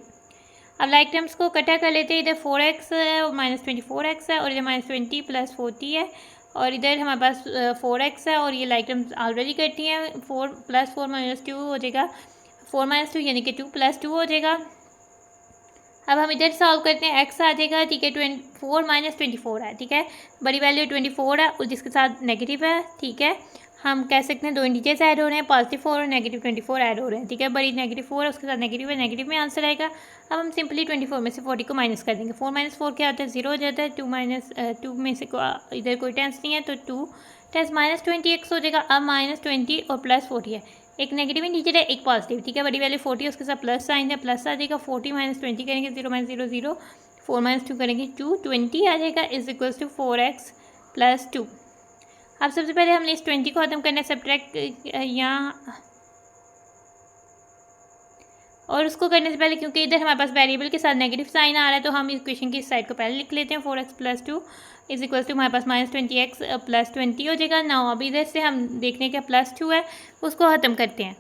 अब लाइक टर्म्स को इकट्ठा कर लेते हैं, इधर 4x है और -24x है और इधर -20 + 40 है और इधर हमारे पास 4x है और ये लाइक टर्म्स ऑलरेडी करती हैं। 4 + 4 - 2 हो जाएगा, 4 - 2 यानी कि 2 + 2 हो जाएगा। अब हम इधर सॉल्व करते हैं, x आ जाएगा। ठीक है, 4 - 24 है। ठीक है, बड़ी वैल्यू 24 है और जिसके साथ नेगेटिव है। ठीक है, हम कह सकते हैं दो इंटीजर्स ऐड हो रहे हैं, +4 और -24 ऐड हो रहे हैं। ठीक है, बड़ी -4 है उसके साथ नेगेटिव है, नेगेटिव में आंसर आएगा। अब हम सिंपली 24 में से 40 को माइनस कर देंगे। 4 - 4 क्या होता है 0 हो जाता है, 2 में से इधर कोई टेंस नहीं है तो 2 टेंस -20x हो जाएगा। अब -20 और +40 है, एक नेगेटिव इंटीजर है एक पॉजिटिव। ठीक है, बड़ी वैल्यू 40 उसके साथ प्लस साइन है, प्लस आ जाएगा। 40 - 20 करेंगे 0 - 0 0, 4 - 2 करेंगे 2, 20 आ जाएगा इज इक्वल्स टू 4x + 2। अब सबसे पहले हमने इस 20 को खत्म करना है सब्ट्रैक्ट यहाँ, और उसको करने से पहले क्योंकि इधर हमारे पास वेरिएबल के साथ नेगेटिव साइन आ रहा है तो हम इक्वेशन की इस साइड को पहले लिख लेते हैं। 4x + 2 इज इक्वल टू हमारे पास -20x + 20 हो जाएगा। नाउ अब इधर से हम देखने का +2 है उसको ख़त्म करते हैं।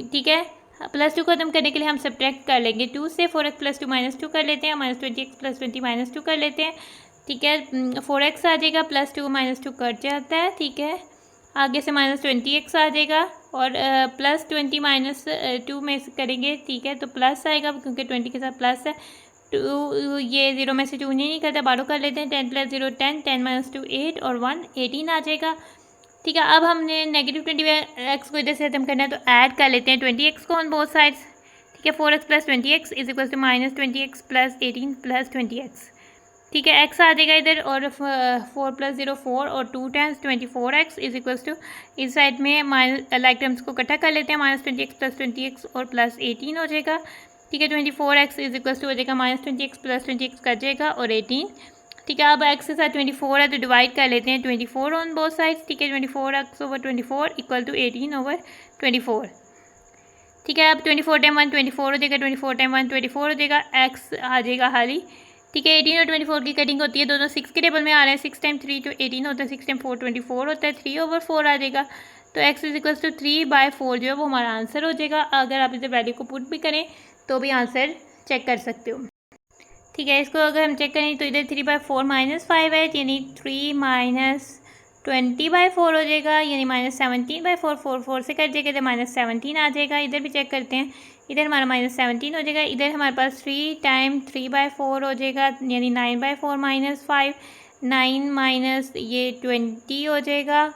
ठीक है, +2 को खत्म करने के लिए हम सब्ट्रैक्ट कर लेंगे 2 से। 4x + 2 -2 कर लेते हैं, -20x + 20 -2 कर लेते हैं। ठीक है, 4x आ जाएगा, +2 -2 कट जाता है। ठीक है, आगे से -20x आ जाएगा और +20 - 2 में से करेंगे। ठीक है, तो प्लस आएगा क्योंकि 20 के साथ प्लस है। 2 ये 0 में से 2 नहीं करता, बारो कर लेते हैं। 10 + 0 10, 10 - 2 8 और 1 18 आ जाएगा। ठीक है, अब हमने -20x को इधर से खत्म करना है तो ऐड कर लेते हैं 20x को ऑन बोथ साइड्स। ठीक है, 4x + 20x is equal to -20x + 18 + 20x। ठीक है, x आ जाएगा इधर और 4 + 0 4 और 2 times 24x is equals to इस साइड में लाइक टर्म्स को इकट्ठा कर लेते हैं। -20x + 20x और +18 हो जाएगा। ठीक है, 24x इज इक्वल्स टू हो जाएगा -20x + 20x कट जाएगा और 18। ठीक है, अब x के साथ 24 है तो डिवाइड कर लेते हैं 24 ऑन बोथ साइड्स। ठीक है, 24x/24 इक्वल टू 18/24। ठीक है, अब 24 टाइम 1 24 हो जाएगा, 24 टाइम 1 24 हो जाएगा, x आ जाएगा खाली। ठीक है, 18 और 24 की कटिंग होती है, दोनों 6 के टेबल में आ रहे हैं। 6 टाइम 3 जो 18 होता है, 6 टाइम 4 24 होता है, 3/4 आ जाएगा। तो x इज इक्वल्स टू 3/4 जो है वो हमारा आंसर हो जाएगा। अगर आप इसे वैल्यू को पुट भी करें तो भी आंसर चेक कर सकते हो। ठीक है, इसको अगर हम चेक करें तो इधर 3/4 - 5 है यानी 3 - 20/4 हो जाएगा, यानी -17/4, 4 से कट जाएगा, इधर -17 आ जाएगा। इधर भी चेक करते हैं, इधर हमारा -17 हो जाएगा। इधर हमारे पास 3 टाइम 3/4 हो जाएगा, यानी 9/4 -5, 9 माइनस ये 20 हो जाएगा,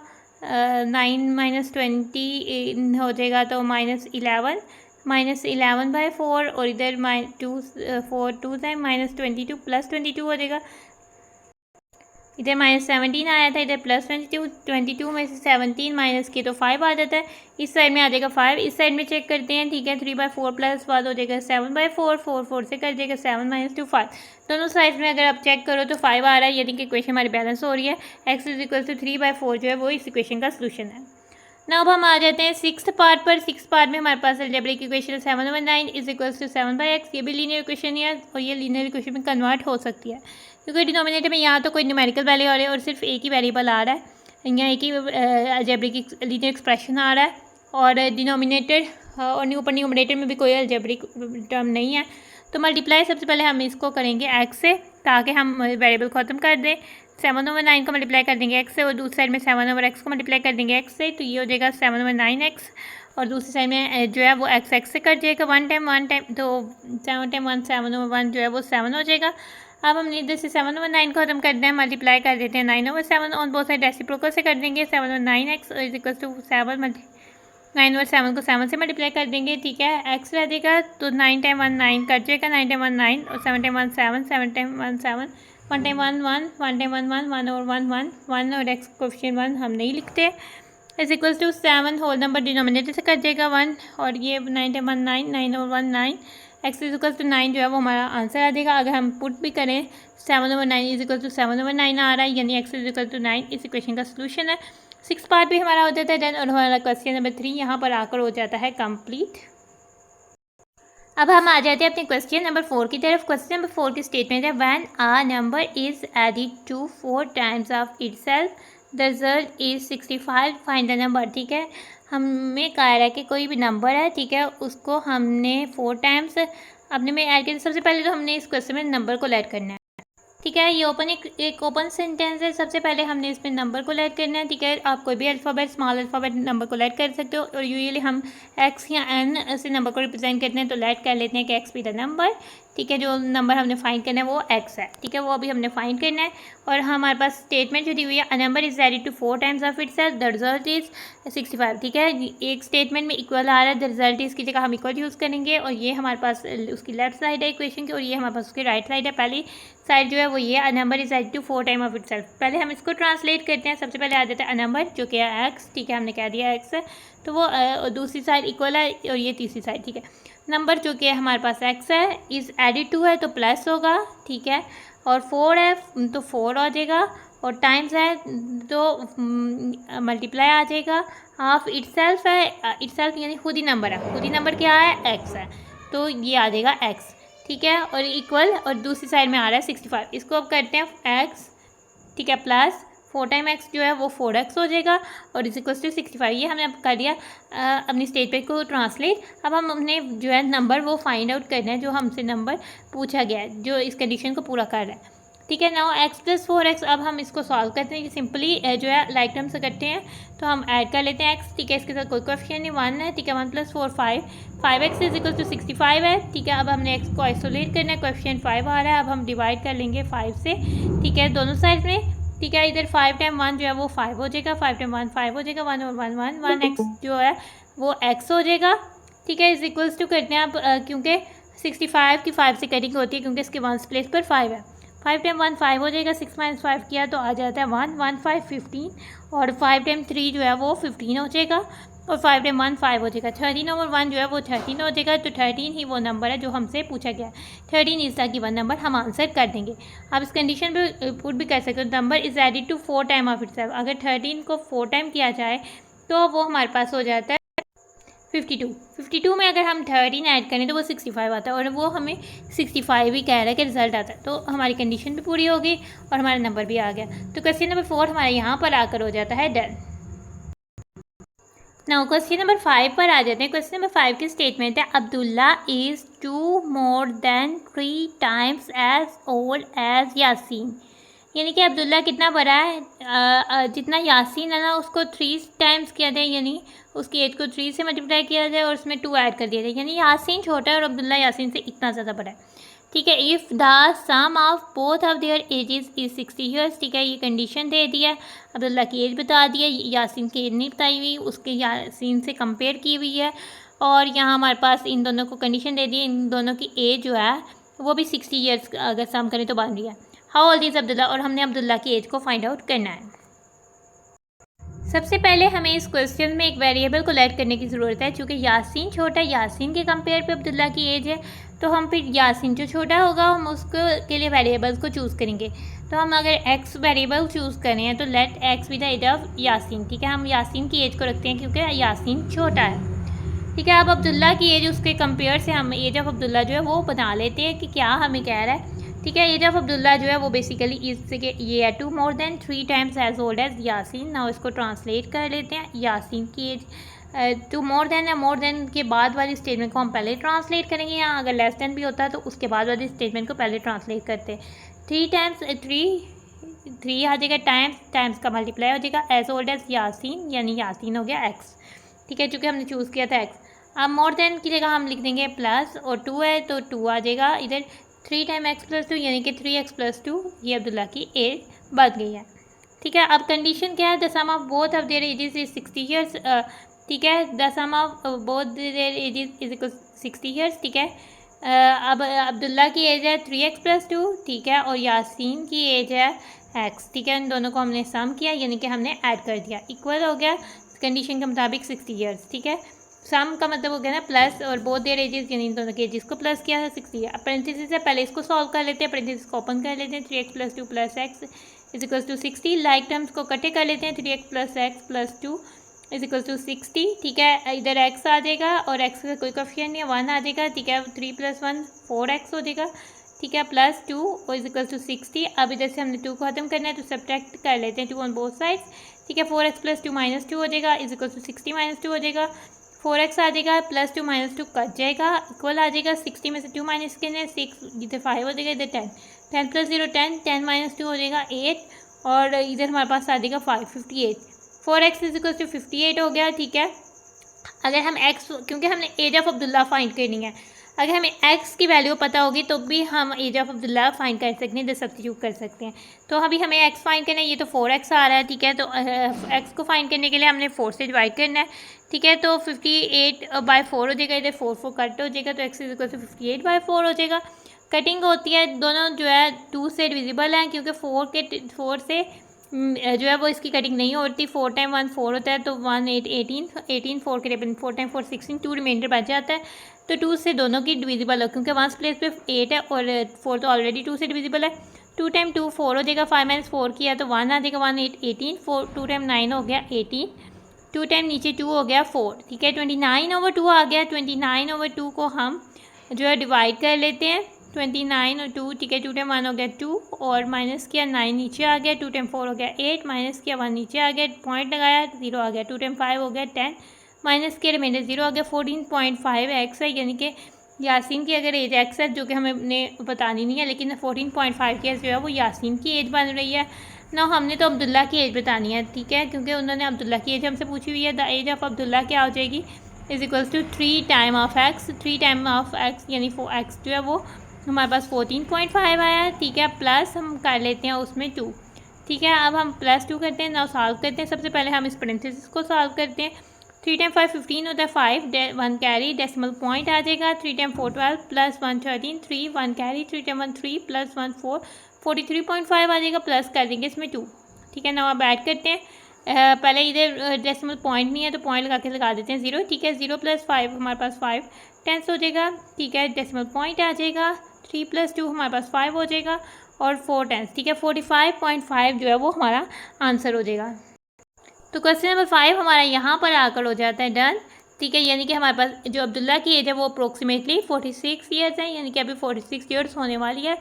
9 - 20 हो जाएगा तो -11, -11/4, और इधर 2 टाइम -22 +22 हो जाएगा। इधर -17 आया था, इधर +22, 22 में से 17 माइनस किए तो 5 आ जाता है। इस साइड में आ जाएगा 5, इस साइड में चेक करते हैं, ठीक है। 3/4 प्लस बाद हो जाएगा 7/4, 4 से कर जाएगा 7 - 2 5। दोनों साइड में अगर आप चेक करो तो 5 आ रहा है, यानी कि इक्वेशन हमारी बैलेंस हो रही है। x = 3/4 जो है वो इस इक्वेशन का सोल्यूशन है। ना अब हम आ जाते हैं सिक्स्थ पार्ट पर। सिक्स्थ पार्ट में हमारे पास अलजेब्रिक इक्वेशन 7/9 = 7/x। ये भी लीनियर इक्वेशन है और ये लीनियर इक्वेशन में कन्वर्ट हो सकती है, क्योंकि डिनोमिनेटर में यहाँ तो कोई न्यूमेरिकल वैल्यू आ रही है और सिर्फ एक ही वेरिएबल आ रहा है, यहाँ एक ही अलजेब्रिक लीनियर एक्सप्रेशन आ रहा है, और डिनोमिनेटर और ऊपर न्यूमरेटर में भी कोई अलजेब्रिक टर्म नहीं है। तो मल्टीप्लाई सबसे पहले हम इसको करेंगे x से, ताकि हम वेरिएबल ख़त्म कर दें। 7/9 को मल्टीप्लाई कर देंगे x से, और दूसरी साइड में 7/x को मल्टीप्लाई कर देंगे x से, तो ये हो जाएगा 7/9x, और दूसरी साइड में जो है वो x से कट जाएगा 1 टाइम, तो 7 टाइम 1 7/1 जो है वो 7 हो जाएगा। अब हमने इधर से 7/9 को खत्म करना है, मल्टीप्लाई कर देते हैं 9/7 और बोथ साइड रेसिप्रोकल से कर देंगे। 7/9x = 7, 9/7 को 7 से मल्टीप्लाई कर देंगे, ठीक है। x रह जाएगा, तो 9 टाइम 1 9 कट जाएगा, 9 टाइम 1 9, और 7 टाइम 1 7, 7 टाइम 1 7, 1 टाइम 1 1, 1 टाइम 1 1, 1 और 1 1, 1 और x कोएफिशिएंट 1 हम नहीं लिखते। = 7 होल नंबर डिनोमिनेटर से कट जाएगा 1, और ये 9 टाइम 1 9, 9 और 1 9, x = 9 जो है वो हमारा आंसर आ जाएगा। अगर हम पुट भी करें 7/9 = 7/9 आ रहा है, यानी x = 9 इस इक्वेशन का सोल्यूशन है। सिक्स पार्ट भी हमारा हो जाता है डन, और हमारा क्वेश्चन नंबर 3 यहाँ पर आकर हो जाता है कंप्लीट। अब हम आ जाते हैं अपने क्वेश्चन नंबर 4 की तरफ। क्वेश्चन नंबर 4 की स्टेटमेंट है, when a number is added to 4 times of itself the result is 65, find the number. ठीक है, हमें कहा है कि कोई भी नंबर है, ठीक है, उसको हमने 4 टाइम्स अपने में ऐड किया। सबसे पहले तो हमने इस क्वेश्चन में नंबर को ऐड करना है, ठीक है। ये एक ओपन सेंटेंस है। सबसे पहले हमने इसमें नंबर को ऐड करना है, ठीक है। आप कोई भी अल्फ़ाबेट, स्मॉल अल्फ़ाबेट नंबर को ऐड कर सकते हो, और यूजुअली हम x या n से नंबर को रिप्रेजेंट करते हैं, तो ऐड कर लेते हैं कि x भी द नंबर, ठीक है। जो नंबर हमने फाइंड करना है वो x है, ठीक है, वो अभी हमने फाइंड करना है। और हमारे पास स्टेटमेंट जो दी हुई है, a number is added to 4 times of itself the result is 65, ठीक है। एक स्टेटमेंट में इक्वल आ रहा है, द रिजल्ट इज की जगह हम इक्वल यूज़ करेंगे, और ये हमारे पास उसकी लेफ्ट साइड है इक्वेशन की, और ये हमारे पास उसकी राइट साइड है। पहली साइड जो है वो ये, a number is added to 4 time of itself. पहले हम इसको ट्रांसलेट करते हैं। सबसे पहले आ जाता है अ नंबर, जो कि है x, ठीक है, हमने कह दिया x है, तो वो दूसरी साइड इक्वल है, और ये तीसरी साइड, ठीक है। नंबर जो कि हमारे पास x है, इज़ एडिड टू है तो प्लस होगा, ठीक है, और 4 है तो 4 आ जाएगा, और टाइम्स है तो मल्टीप्लाई आ जाएगा। हाफ इटसेल्फ है, इटसेल्फ यानी खुद ही नंबर है, खुद ही नंबर क्या है, x है, तो ये आ जाएगा x, ठीक है, और इक्वल, और दूसरी साइड में आ रहा है 65। इसको अब करते हैं x, ठीक है, प्लस 4 टाइम x जो है वो 4x हो जाएगा, और इज इक्वल टू 65। ये हमने अब कर दिया अपनी स्टेटमेंट को ट्रांसलेट। अब हम अपने जो है नंबर वो फाइंड आउट करना है, जो हमसे नंबर पूछा गया है, जो इस कंडीशन को पूरा कर रहा है, ठीक है। नाउ x + 4x, अब हम इसको सॉल्व करते हैं। सिंपली जो है लाइक टर्म से करते हैं, तो हम ऐड कर लेते हैं x, ठीक है, इसके साथ कोई कोएफिशिएंट नहीं, 1 है, ठीक है। 1 + 4 5, 5x = 65 है, ठीक है। अब हमने x को आइसोलेट करना है, कोएफिशिएंट 5 आ रहा है, अब हम डिवाइड कर लेंगे 5 से, ठीक है, दोनों साइड में, ठीक है। इधर 5 टाइम 1 जो है वो 5 हो जाएगा, 5 टाइम 1 5 हो जाएगा, 1 और 1 1, 1x जो है वो x हो जाएगा, ठीक है। इज इक्वल्स टू करते हैं आप, क्योंकि 65 की 5 से कटिंग होती है, क्योंकि इसके 1 प्लेस पर 5 है। 5 टाइम 1 5 हो जाएगा, 6 - 5 किया तो आ जाता है 1 1 5 15, और 5 टाइम 3 जो है वो 15 हो जाएगा, और 5 टाइम 1 5 हो जाएगा। 13 और 1 जो है वो 13 हो जाएगा, तो 13 ही वो नंबर है जो हमसे पूछा गया है। 13 इज द गिवन नंबर, हम आंसर कर देंगे। आप इस कंडीशन पे पुट भी कर सकते हो, number is added to 4 time of itself. अगर 13 को 4 टाइम किया जाए तो वो हमारे पास हो जाता है 52। 52 में अगर हम 13 ऐड करें तो वो 65 आता है, और वो हमें 65 ही कह रहा है कि रिजल्ट आता है, तो हमारी कंडीशन भी पूरी हो गई और हमारा नंबर भी आ गया। तो क्वेश्चन नंबर 4 हमारे यहाँ पर आकर हो जाता है डन। नाउ क्वेश्चन नंबर 5 पर आ जाते हैं। क्वेश्चन नंबर 5 की स्टेटमेंट है, Abdullah is 2 more than 3 times as old as Yasin. यानी कि अब्दुल्ला कितना बड़ा है, जितना यासीन है ना उसको 3 टाइम्स किया जाए, यानी उसकी एज को 3 से मल्टीप्लाई किया जाए और उसमें 2 ऐड कर दिया जाए, यानी यासीन छोटा है और अब्दुल्ला यासीन से इतना ज़्यादा बड़ा है। ठीक है, if the sum of both of their ages is 60 years. ठीक है, ये कंडीशन दे दिया है, अब्दुल्ला की एज बता दी है, यासीन की एज नहीं बताई हुई, उसके यासीन से कंपेयर की हुई है, और यहाँ हमारे पास इन दोनों को कंडीशन दे दी है, इन दोनों की एज जो है वो भी 60 ईयर्स अगर सम करें तो बन रही है। हाउ ओल्ड इज़ अब्दुल्ला, और हमने अब्दुल्ला की एज को फाइंड आउट करना है। सबसे पहले हमें इस क्वेश्चन में एक वेरिएबल को ऐड करने की ज़रूरत है, क्योंकि यासीन छोटा, यासीन के कंपेयर पे अब्दुल्ला की एज है, तो हम फिर यासीन जो छोटा होगा हम उसको के लिए वेरिएबल्स को चूज़ करेंगे। तो हम अगर एक्स वेरिएबल चूज़ करें तो let x with the age of Yasin. ठीक है, हम यासीन की एज को रखते हैं क्योंकि यासीन छोटा है। ठीक है, अब अब्दुल्ला की एज उसके कंपेयर से हम एज ऑफ अब्दुल्ला जो है वो बना लेते हैं कि क्या हमें कह रहा है। ठीक है, एज ऑफ अब्दुल्ला जो है वो बेसिकली इससे ये है 2 more than 3 times age old age Yasin. ना इसको ट्रांसलेट कर लेते हैं, यासीन की एज 2 मोर देन है, मोर देन के बाद वाली स्टेटमेंट को हम पहले ट्रांसलेट करेंगे, या अगर लेस देन भी होता है तो उसके बाद वाली स्टेटमेंट को पहले ट्रांसलेट करते हैं। 3 टाइम्स 3 आ जाएगा, टाइम्स का मल्टीप्लाई हो जाएगा, एज ओल्ड एज यासीन, यानी यासीन हो गया एक्स। ठीक है, चूँकि हमने चूज़ किया था एक्स। अब मोर देन की जगह हम लिख देंगे प्लस, और 2 है तो 2 आ जाएगा इधर, 3 टाइम एक्स प्लस 2 यानी कि 3x प्लस 2, ये अब्दुल्ला की एज बन गई है। ठीक है, अब कंडीशन क्या है, the sum of both of their ages is 60 years. ठीक है, the sum of both their ages is equal 60 years. ठीक है, अब अब्दुल्ला की एज है 3x प्लस 2, ठीक है, और यासीन की एज है x। ठीक है, इन दोनों को हमने सम किया, यानी कि हमने ऐड कर दिया, इक्वल हो गया कंडीशन के मुताबिक 60 ईयर्स। ठीक है, सम का मतलब हो गया ना प्लस, और बोथ देयर एजेस यानी इन दोनों के एजेस को प्लस किया है 60 है। अब पेरेंथेसिस से पहले इसको सॉल्व कर लेते हैं, पेरेंथेसिस को ओपन कर लेते हैं, 3x plus 2 plus x is equal to 60। Like terms को इकट्ठे कर लेते हैं, 3x plus x plus 2 is equal to 60। ठीक है, इधर x आ जाएगा और x का कोई कोफिशिएंट नहीं है, 1 आ जाएगा। ठीक है, 3 प्लस 1 4x हो जाएगा। ठीक है, प्लस 2 इज इक्वल टू 60। अब इधर से हमने 2 को खत्म करना है तो सब्ट्रैक्ट कर लेते हैं 2 ऑन बोथ साइड्स। ठीक है, 4x प्लस 2 माइनस 2 हो जाएगा, इज इक्वल टू 60 माइनस 2 हो जाएगा, 4x आ जाएगा, प्लस 2 माइनस 2 कट जाएगा, इक्वल आ जाएगा 60 में से 2 माइनस करना 6, इधर 5 हो जाएगा, इधर 10, 10 प्लस 0 10, 10 माइनस 2 हो जाएगा 8, और इधर हमारे पास आ जाएगा 5 58, 4x इज इक्वल टू 58 हो गया। ठीक है, अगर हम x, क्योंकि हमने एज ऑफ अब्दुल्ला फाइंड करनी है, अगर हमें x की वैल्यू पता होगी तो भी हम एज ऑफ अब्दुल्ला फाइंड कर सकते हैं, सब्स्टिट्यूट कर सकते हैं। तो अभी हमें x फाइंड करना है, ये तो 4x आ रहा है। ठीक है, तो x को फाइंड करने के लिए हमने 4 से डिवाइड करना है। ठीक है, तो 58/4 हो जाएगा, इधर 4 4 कट हो जाएगा, तो x इज इक्वल टू 58/4 हो जाएगा। कटिंग होती है, दोनों जो है 2 से डिविजिबल हैं, क्योंकि 4 से जो है वो इसकी कटिंग नहीं होती। 4 टाइम 1 4 होता है, तो 1 8 18 4 के 4 टाइम 4 16, 2 रिमाइंडर बच जाता है, तो 2 से दोनों की डिविजिबल हो, क्योंकि 1 प्लेस पे 8 है और 4 तो ऑलरेडी 2 से डिविजिबल है। 2 टाइम 2 4 हो जाएगा, 5 माइनस 4 किया तो 1 आ जाएगा, 1 8 18, 4 2 टाइम 9 हो गया 18, 2 टाइम नीचे 2 हो गया 4। ठीक है, 29/2 आ गया, 29/2 को हम जो है डिवाइड कर लेते हैं, 29 और 2। ठीक है, 2 टाइम 1 हो गया 2, और माइनस किया 9 नीचे आ गया, 2 टाइम 4 हो गया 8, माइनस किया 1 नीचे आ गया, पॉइंट लगाया 0 आ गया, 2 टाइम 5 हो गया 10, माइनस किया रिमाइंडर 0 आ गया, 14.5 एक्स है, यानी कि यासीन की अगर एज एक्स है, जो कि हमें बतानी नहीं है, लेकिन 14.5 की जो है वो यासीन की एज बन रही है ना। हमने तो अब्दुल्ला की एज बतानी है। ठीक है, क्योंकि उन्होंने अब्दुल्ला की एज हमसे पूछी हुई है। द एज ऑफ अब्दुल्ला क्या हो जाएगी, is equals to 3 time of x, 3 time of x यानी 4x जो है वो हमारे पास 14.5 आया है। ठीक है, प्लस हम कर लेते हैं उसमें 2। ठीक है, अब हम प्लस 2 करते हैं, ना सॉल्व करते हैं। सबसे पहले हम इस पेरेंथेसिस को सॉल्व करते हैं। 3 टाइम 5 15 होता है, 5 1 कैरी, डेसिमल पॉइंट आ जाएगा। 3 time 4 12 plus 1 13, 3 1 carry, 3 time 1 3 plus 1 4, 43.5 आ जाएगा, प्लस कर देंगे इसमें 2। ठीक है, ना अब ऐड करते हैं। पहले इधर डेसिमल पॉइंट नहीं है तो पॉइंट लगा के लगा देते हैं 0। ठीक है, 0 प्लस 5 हमारे पास 5 10 हो जाएगा। ठीक है, डेसिमल पॉइंट आ जाएगा, 3 प्लस 2 हमारे पास 5 हो जाएगा, और 4 10। ठीक है, 45.5 जो है वो हमारा आंसर हो जाएगा। तो क्वेश्चन नंबर 5 हमारा यहाँ पर आकर हो जाता है डन। ठीक है, यानी कि हमारे पास जो अब्दुल्ला की एज है वो अप्रोक्सीमेटली 46 ईयर्स है, यानी कि अभी 46 ईयर्स होने वाली है,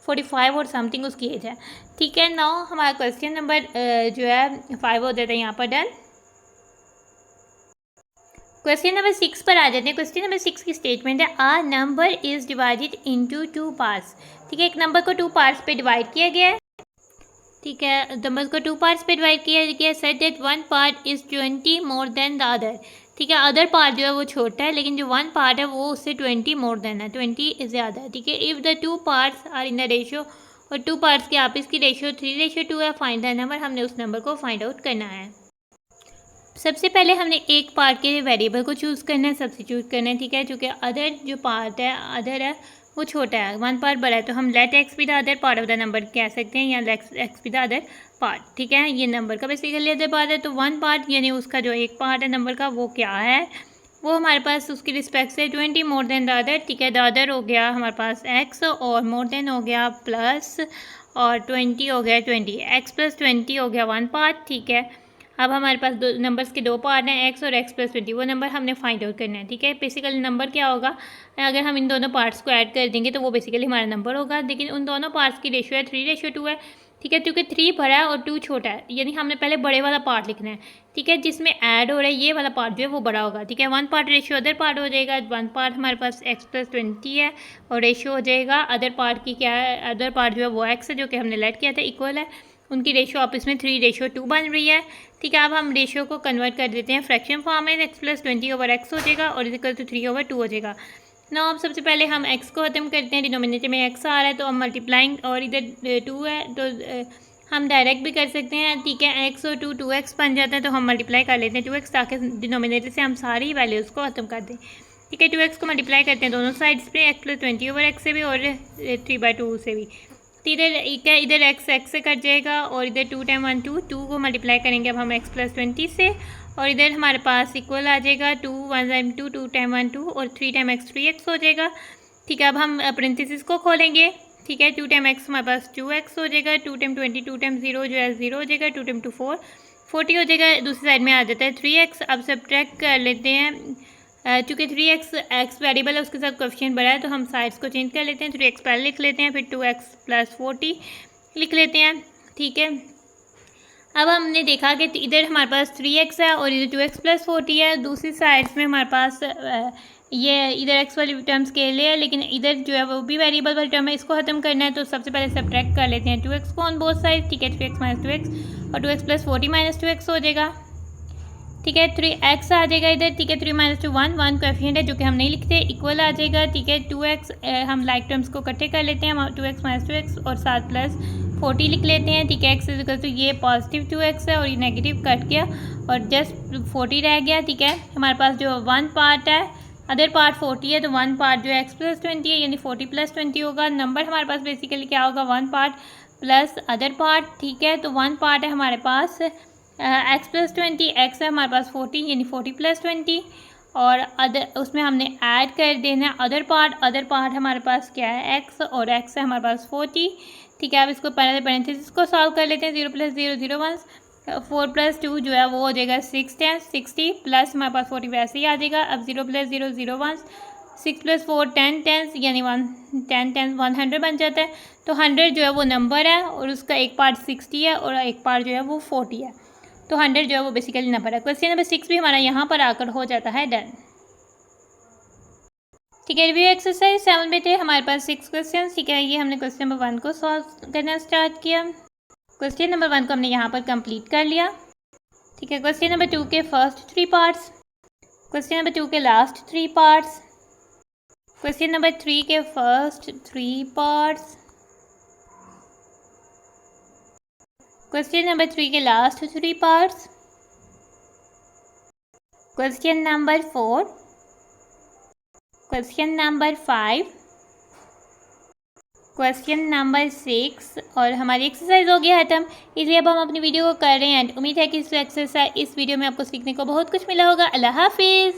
45 और समथिंग उसकी एज है। ठीक है, नाउ हमारा क्वेश्चन नंबर जो है 5 हो जाता है यहाँ पर डन। क्वेश्चन नंबर 6 पर आ जाते हैं। क्वेश्चन नंबर 6 की स्टेटमेंट है, a number is divided into 2 parts. ठीक है, एक नंबर को 2 पार्ट्स पे डिवाइड किया गया है। ठीक है, नंबर्स को 2 पार्ट्स पे डिवाइड किया गया। Set that one part is 20 more than the other. ठीक है, अदर पार्ट जो है वो छोटा है, लेकिन जो वन पार्ट है वो उससे 20 मोर देन है, 20 ज़्यादा है। ठीक है, if the two parts are in the ratio, और टू पार्ट्स की आपस की रेशियो 3:2 है, फाइंड द नंबर। हमने उस नंबर को फाइंड आउट करना है। सबसे पहले हमने एक पार्ट के वेरिएबल को चूज़ करना है, सब्स्टिट्यूट करना है। ठीक है, चूँकि अदर जो पार्ट है, अदर है वो छोटा है, वन पार्ट बड़ा है, तो हम let x be the other part of the number कह सकते हैं, या let x be the other part. ठीक है, ये नंबर का बेसिकली अदर पार्ट है, तो वन पार्ट यानी उसका जो एक पार्ट है नंबर का वो क्या है, वो हमारे पास उसकी रिस्पेक्ट से 20 मोर देन द अदर। ठीक है, द अदर हो गया हमारे पास एक्स, और मोर देन हो गया प्लस, और 20 हो गया 20, एक्स प्लस 20 हो गया वन पार्ट। ठीक है, अब हमारे पास दो नंबर्स के दो पार्ट हैं, एक्स और एक्स प्लस 20, वो नंबर हमने फाइंड आउट करना है। ठीक है, बेसिकली नंबर क्या होगा, अगर हम इन दोनों पार्ट्स को ऐड कर देंगे तो वो बेसिकली हमारा नंबर होगा, लेकिन उन दोनों पार्ट्स की रेशियो है 3:2 है। ठीक है, क्योंकि 3 बड़ा है और 2 छोटा है, यानी हमने पहले बड़े वाला पार्ट लिखना है। ठीक है, जिसमें ऐड हो रहा है ये वाला पार्ट जो है वो बड़ा होगा। ठीक है, one part ratio other part हो जाएगा, वन पार्ट हमारे पास एक्स प्लस 20 है, और रेशियो हो जाएगा अदर पार्ट की क्या है, अदर पार्ट जो है वो एक्स है, जो कि हमने लेट किया था, इक्वल है, उनकी रेशियो आपस में 3:2 बन रही है। ठीक है, अब हम रेशियो को कन्वर्ट कर देते हैं फ्रैक्शन फॉर्म में, एक्स प्लस 20 ओवर एक्स हो जाएगा, और इक्वल टू 3/2 हो जाएगा। ना अब सबसे पहले हम एक्स को ख़त्म करते हैं, डिनोमिनेटर में एक्स आ रहा है तो हम मल्टीप्लाइंग, और इधर 2 है तो हम डायरेक्ट भी कर सकते हैं। ठीक है, एक्स और 2 2x बन जाता है, तो हम मल्टीप्लाई कर लेते हैं 2x, ताकि डिनोमिनेटर से हम सारी वैल्यूज़ को ख़त्म कर दें। ठीक है, 2x को मल्टीप्लाई करते हैं दोनों साइड्स पे, एक्स प्लस 20 ओवर एक्स से भी और 3/2 से भी। तो इधर एक्स से कट जाएगा, और इधर 2 टाइम 1 2 को मल्टीप्लाई करेंगे अब हम एक्स प्लस 20 से, और इधर हमारे पास इक्वल आ जाएगा 2 1 टाइम 2 टाइम 1 2, और 3 टाइम एक्स 3x हो जाएगा। ठीक है, अब हम पेरेंथेसिस को खोलेंगे। ठीक है, 2 टाइम एक्स हमारे पास 2x हो जाएगा, 2 टाइम 20 2 टाइम 0 जो है 0 हो जाएगा, 2 टाइम 2 4 40 हो जाएगा, दूसरी साइड में आ जाता है 3x। अब सब्ट्रैक्ट कर लेते हैं, चूँकि 3x एक्स वेरिएबल है, उसके साथ कोएफिशिएंट बढ़ा है, तो हम साइड्स को चेंज कर लेते हैं। 3x पहले लिख लेते हैं, फिर 2x प्लस 40 लिख लेते हैं। ठीक है, अब हमने देखा कि इधर हमारे पास 3x है और इधर 2x प्लस 40 है, दूसरी साइड्स में हमारे पास ये इधर x वाली टर्म स्केल है, लेकिन इधर जो है वो भी वेरिएबल वाली टर्म है, इसको ख़त्म करना है, तो सबसे पहले सब्ट्रैक्ट कर लेते हैं 2x को ऑन बोथ साइड। ठीक है, 3x माइनस 2x, और 2x प्लस 40 माइनस 2x हो जाएगा। ठीक है, 3x आ जाएगा इधर। ठीक है, 3 माइनस 2 1 1 कोएफिशिएंट है जो कि हम नहीं लिखते, इक्वल आ जाएगा। ठीक है, 2x हम लाइक टर्म्स को इकट्ठे कर लेते हैं, 2x माइनस 2x और साथ प्लस 40 लिख लेते हैं। ठीक है, x इक्वल टू ये पॉजिटिव 2x है और ये नेगेटिव कट गया और जस्ट 40 रह गया। ठीक है, हमारे पास जो वन पार्ट है, अदर पार्ट 40 है, तो वन पार्ट जो है x प्लस 20 है, यानी 40 प्लस 20 होगा। नंबर हमारे पास बेसिकली क्या होगा, one part plus other part. ठीक है, तो वन पार्ट है हमारे पास एक्स प्लस 20, एक्स है हमारे पास 40 यानी 40 प्लस 20, और अदर उसमें हमने ऐड कर देना है अदर पार्ट हमारे पास क्या है एक्स, और एक्स है हमारे पास 40। ठीक है, अब इसको पहले पेरेंथेसिस को सॉल्व कर लेते हैं। 0 प्लस 0 0 1, 4 प्लस 2 जो है वो हो जाएगा 6 10, 60 प्लस हमारे पास 40 वैसे ही आ जाएगा। अब 0 प्लस 0 0 1, 6 प्लस 4 10 10 यानी 100 बन जाता है। तो 100 जो है वो नंबर है, और उसका एक पार्ट 60 है और एक पार्ट जो है वो 40 है, तो 100 जो है वो बेसिकली नंबर है। क्वेश्चन नंबर 6 भी हमारा यहाँ पर आकर हो जाता है डन। ठीक है, रिव्यू एक्सरसाइज 7 में थे हमारे पास 6 क्वेश्चन। ठीक है, ये हमने क्वेश्चन नंबर 1 को सॉल्व करना स्टार्ट किया। क्वेश्चन नंबर 1 को हमने यहाँ पर कंप्लीट कर लिया। ठीक है, क्वेश्चन नंबर 2 के फर्स्ट 3 पार्ट्स, क्वेश्चन नंबर 2 के लास्ट 3 पार्ट्स, क्वेश्चन नंबर 3 के फर्स्ट 3 पार्ट्स, क्वेश्चन नंबर 3 के last 3 parts, question number 4, question number 5, question number 6, और हमारी एक्सरसाइज हो गया खत्म। इसलिए अब हम अपनी वीडियो को कर रहे हैं एंड उम्मीद है कि इस वीडियो में आपको सीखने को बहुत कुछ मिला होगा। अल्लाह हाफिज़।